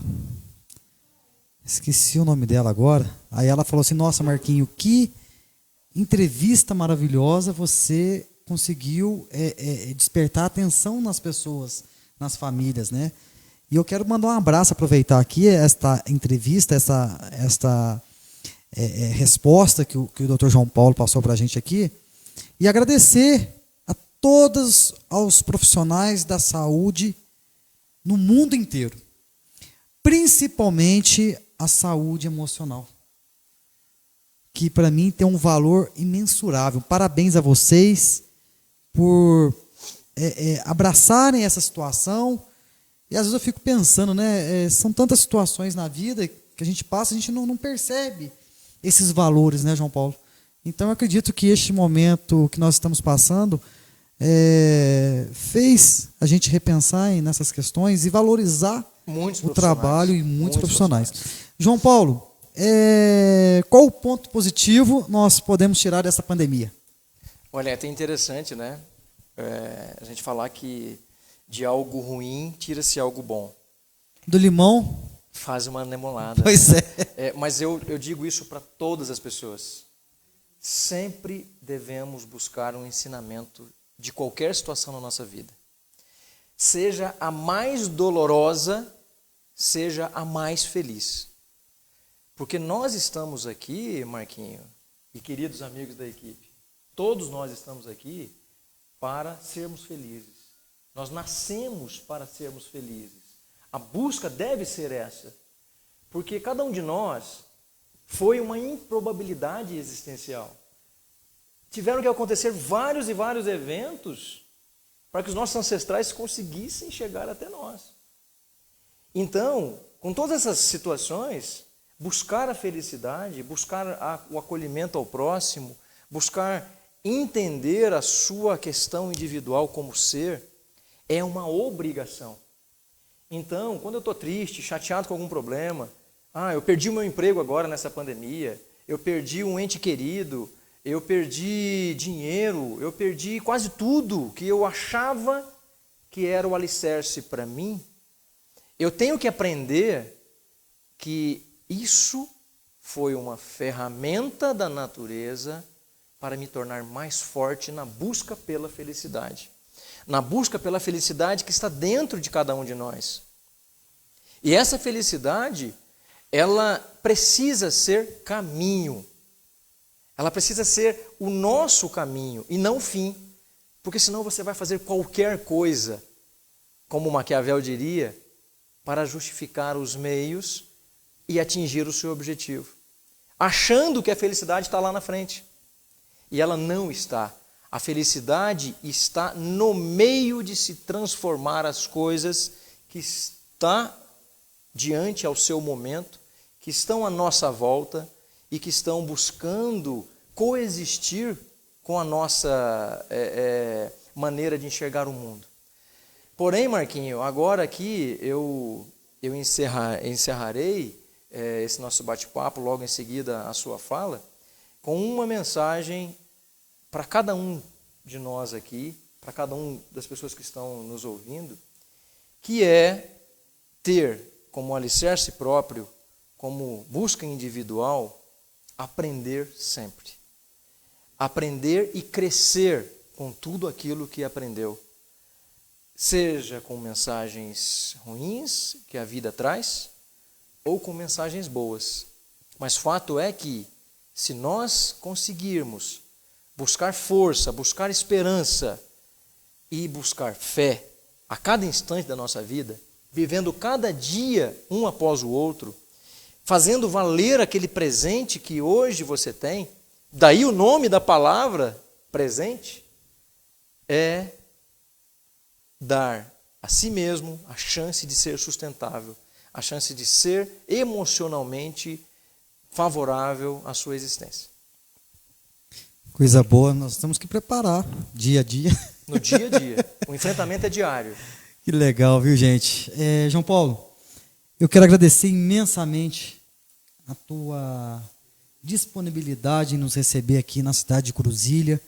esqueci o nome dela agora. Aí ela falou assim, nossa, Marquinho, que entrevista maravilhosa, você conseguiu despertar atenção nas pessoas, nas famílias, né? E eu quero mandar um abraço, aproveitar aqui esta entrevista, esta resposta que o Dr. João Paulo passou para a gente aqui, e agradecer a todos os profissionais da saúde no mundo inteiro, principalmente a saúde emocional, que para mim tem um valor imensurável. Parabéns a vocês por abraçarem essa situação. E às vezes eu fico pensando, né, são tantas situações na vida que a gente passa, a gente não percebe esses valores, né, João Paulo? Então eu acredito que este momento que nós estamos passando fez a gente repensar nessas questões e valorizar o trabalho e muitos profissionais. João Paulo, qual o ponto positivo nós podemos tirar dessa pandemia? Olha, é até interessante, né? A gente falar que de algo ruim tira-se algo bom. Do limão faz uma limonada. Pois é. Mas eu digo isso para todas as pessoas. Sempre devemos buscar um ensinamento de qualquer situação na nossa vida. Seja a mais dolorosa, seja a mais feliz. Porque nós estamos aqui, Marquinho, e queridos amigos da equipe, todos nós estamos aqui para sermos felizes. Nós nascemos para sermos felizes. A busca deve ser essa. Porque cada um de nós foi uma improbabilidade existencial. Tiveram que acontecer vários e vários eventos para que os nossos ancestrais conseguissem chegar até nós. Então, com todas essas situações, buscar a felicidade, buscar o acolhimento ao próximo, buscar entender a sua questão individual como ser, é uma obrigação. Então, quando eu estou triste, chateado com algum problema, eu perdi o meu emprego agora nessa pandemia, eu perdi um ente querido, eu perdi dinheiro, eu perdi quase tudo que eu achava que era o alicerce para mim, eu tenho que aprender que isso foi uma ferramenta da natureza para me tornar mais forte na busca pela felicidade. na busca pela felicidade que está dentro de cada um de nós. E essa felicidade, ela precisa ser caminho. Ela precisa ser o nosso caminho e não o fim. Porque senão você vai fazer qualquer coisa, como Maquiavel diria, para justificar os meios e atingir o seu objetivo, achando que a felicidade está lá na frente. E ela não está. A felicidade está no meio de se transformar as coisas que está diante ao seu momento, que estão à nossa volta e que estão buscando coexistir com a nossa maneira de enxergar o mundo. Porém, Marquinho, agora aqui eu encerrarei esse nosso bate-papo, logo em seguida a sua fala, com uma mensagem para cada um de nós aqui, para cada um das pessoas que estão nos ouvindo, que é ter como alicerce próprio, como busca individual, aprender sempre. Aprender e crescer com tudo aquilo que aprendeu. Seja com mensagens ruins que a vida traz, ou com mensagens boas. Mas fato é que, se nós conseguirmos buscar força, buscar esperança e buscar fé a cada instante da nossa vida, vivendo cada dia um após o outro, fazendo valer aquele presente que hoje você tem, daí o nome da palavra presente, é dar a si mesmo a chance de ser sustentável, a chance de ser emocionalmente favorável à sua existência. Coisa boa, nós temos que preparar dia a dia. No dia a dia. O enfrentamento é diário. Que legal, viu, gente? João Paulo, eu quero agradecer imensamente a tua disponibilidade em nos receber aqui na cidade de Cruzília.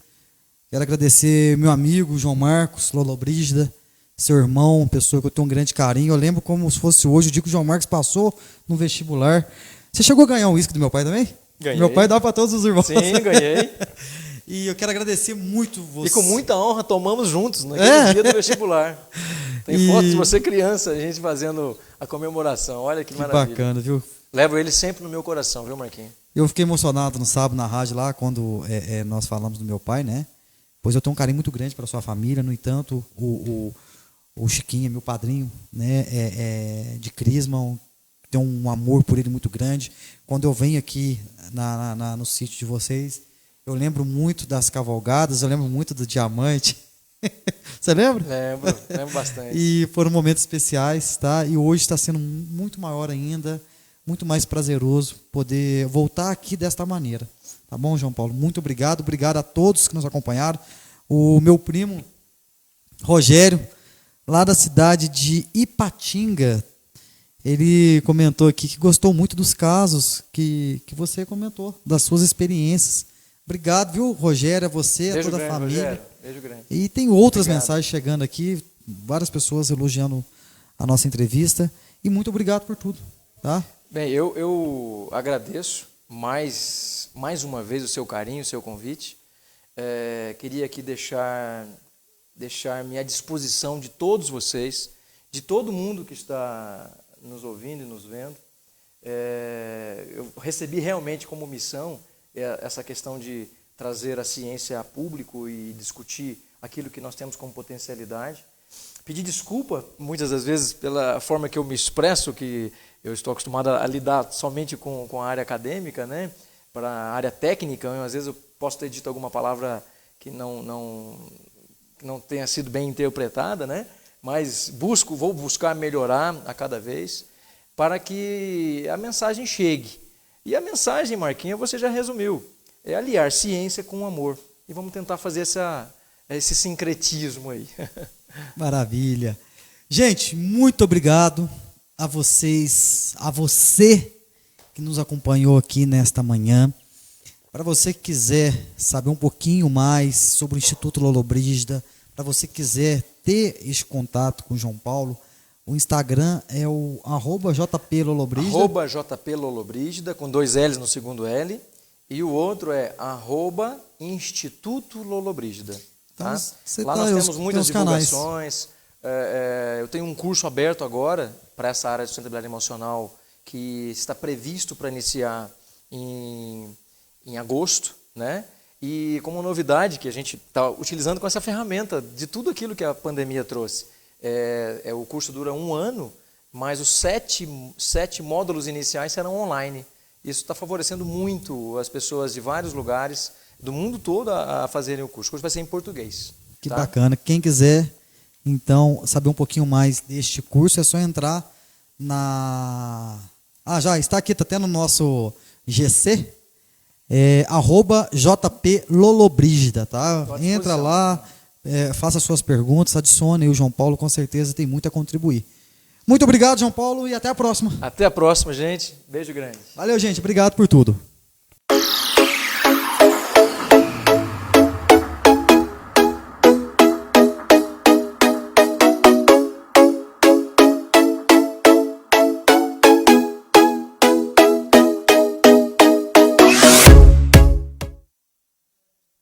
Quero agradecer meu amigo João Marcos Lollobrigida, seu irmão, pessoa que eu tenho um grande carinho. Eu lembro como se fosse hoje, o dia que o João Marcos passou no vestibular. Você chegou a ganhar um uísque do meu pai também? Ganhei. Meu pai dá para todos os irmãos. Sim, ganhei. E eu quero agradecer muito você. E com muita honra tomamos juntos naquele dia do vestibular. Tem fotos de você criança, a gente fazendo a comemoração. Olha que maravilha. Bacana, viu? Levo ele sempre no meu coração, viu, Marquinhos? Eu fiquei emocionado no sábado na rádio lá, quando nós falamos do meu pai, né? Pois eu tenho um carinho muito grande para sua família. No entanto, o Chiquinho, meu padrinho, né, de Crisma, tem um amor por ele muito grande. Quando eu venho aqui no sítio de vocês, eu lembro muito das cavalgadas, eu lembro muito do diamante. Você lembra? Lembro bastante. E foram momentos especiais, tá? E hoje está sendo muito maior ainda, muito mais prazeroso poder voltar aqui desta maneira. Tá bom, João Paulo? Muito obrigado. Obrigado a todos que nos acompanharam. O meu primo, Rogério, lá da cidade de Ipatinga, ele comentou aqui que gostou muito dos casos que você comentou, das suas experiências. Obrigado, viu, Rogério, a você, Beijo a toda grande, a família. Rogério. Beijo grande. E tem outras Obrigado. mensagens chegando aqui, várias pessoas elogiando a nossa entrevista. E muito obrigado por tudo. Tá? Bem, eu agradeço mais uma vez o seu carinho, o seu convite. Queria aqui deixar-me à disposição de todos vocês, de todo mundo que está nos ouvindo e nos vendo. Eu recebi realmente como missão essa questão de trazer a ciência a público e discutir aquilo que nós temos como potencialidade. Pedir desculpa, muitas das vezes, pela forma que eu me expresso, que eu estou acostumado a lidar somente com a área acadêmica, né? Para a área técnica, às vezes eu posso ter dito alguma palavra que não tenha sido bem interpretada, né? Mas vou buscar melhorar a cada vez para que a mensagem chegue. E a mensagem, Marquinhos, você já resumiu. É aliar ciência com amor. E vamos tentar fazer esse sincretismo aí. Maravilha. Gente, muito obrigado a vocês, a você que nos acompanhou aqui nesta manhã. Para você que quiser saber um pouquinho mais sobre o Instituto Lollobrigida, para você que quiser ter este contato com o João Paulo, o Instagram é o @jplollobrigida. @jplollobrigida, com 2 L's no segundo L. E o outro é @Instituto Lollobrigida. Então, tá? Lá nós temos muitas divulgações. Eu tenho um curso aberto agora para essa área de sustentabilidade emocional que está previsto para iniciar em agosto, né? E como novidade que a gente está utilizando com essa ferramenta de tudo aquilo que a pandemia trouxe. O curso dura 1 ano, mas os 7 módulos iniciais serão online. Isso está favorecendo muito as pessoas de vários lugares do mundo todo a fazerem o curso. O curso vai ser em português. Que bacana. Quem quiser, então, saber um pouquinho mais deste curso, é só entrar na... já está aqui, está até no nosso GC, @jplolobrígida, tá? Entra lá, faça suas perguntas, adicione, e o João Paulo com certeza tem muito a contribuir. Muito obrigado, João Paulo, e até a próxima. Até a próxima, gente. Beijo grande. Valeu, gente. Obrigado por tudo.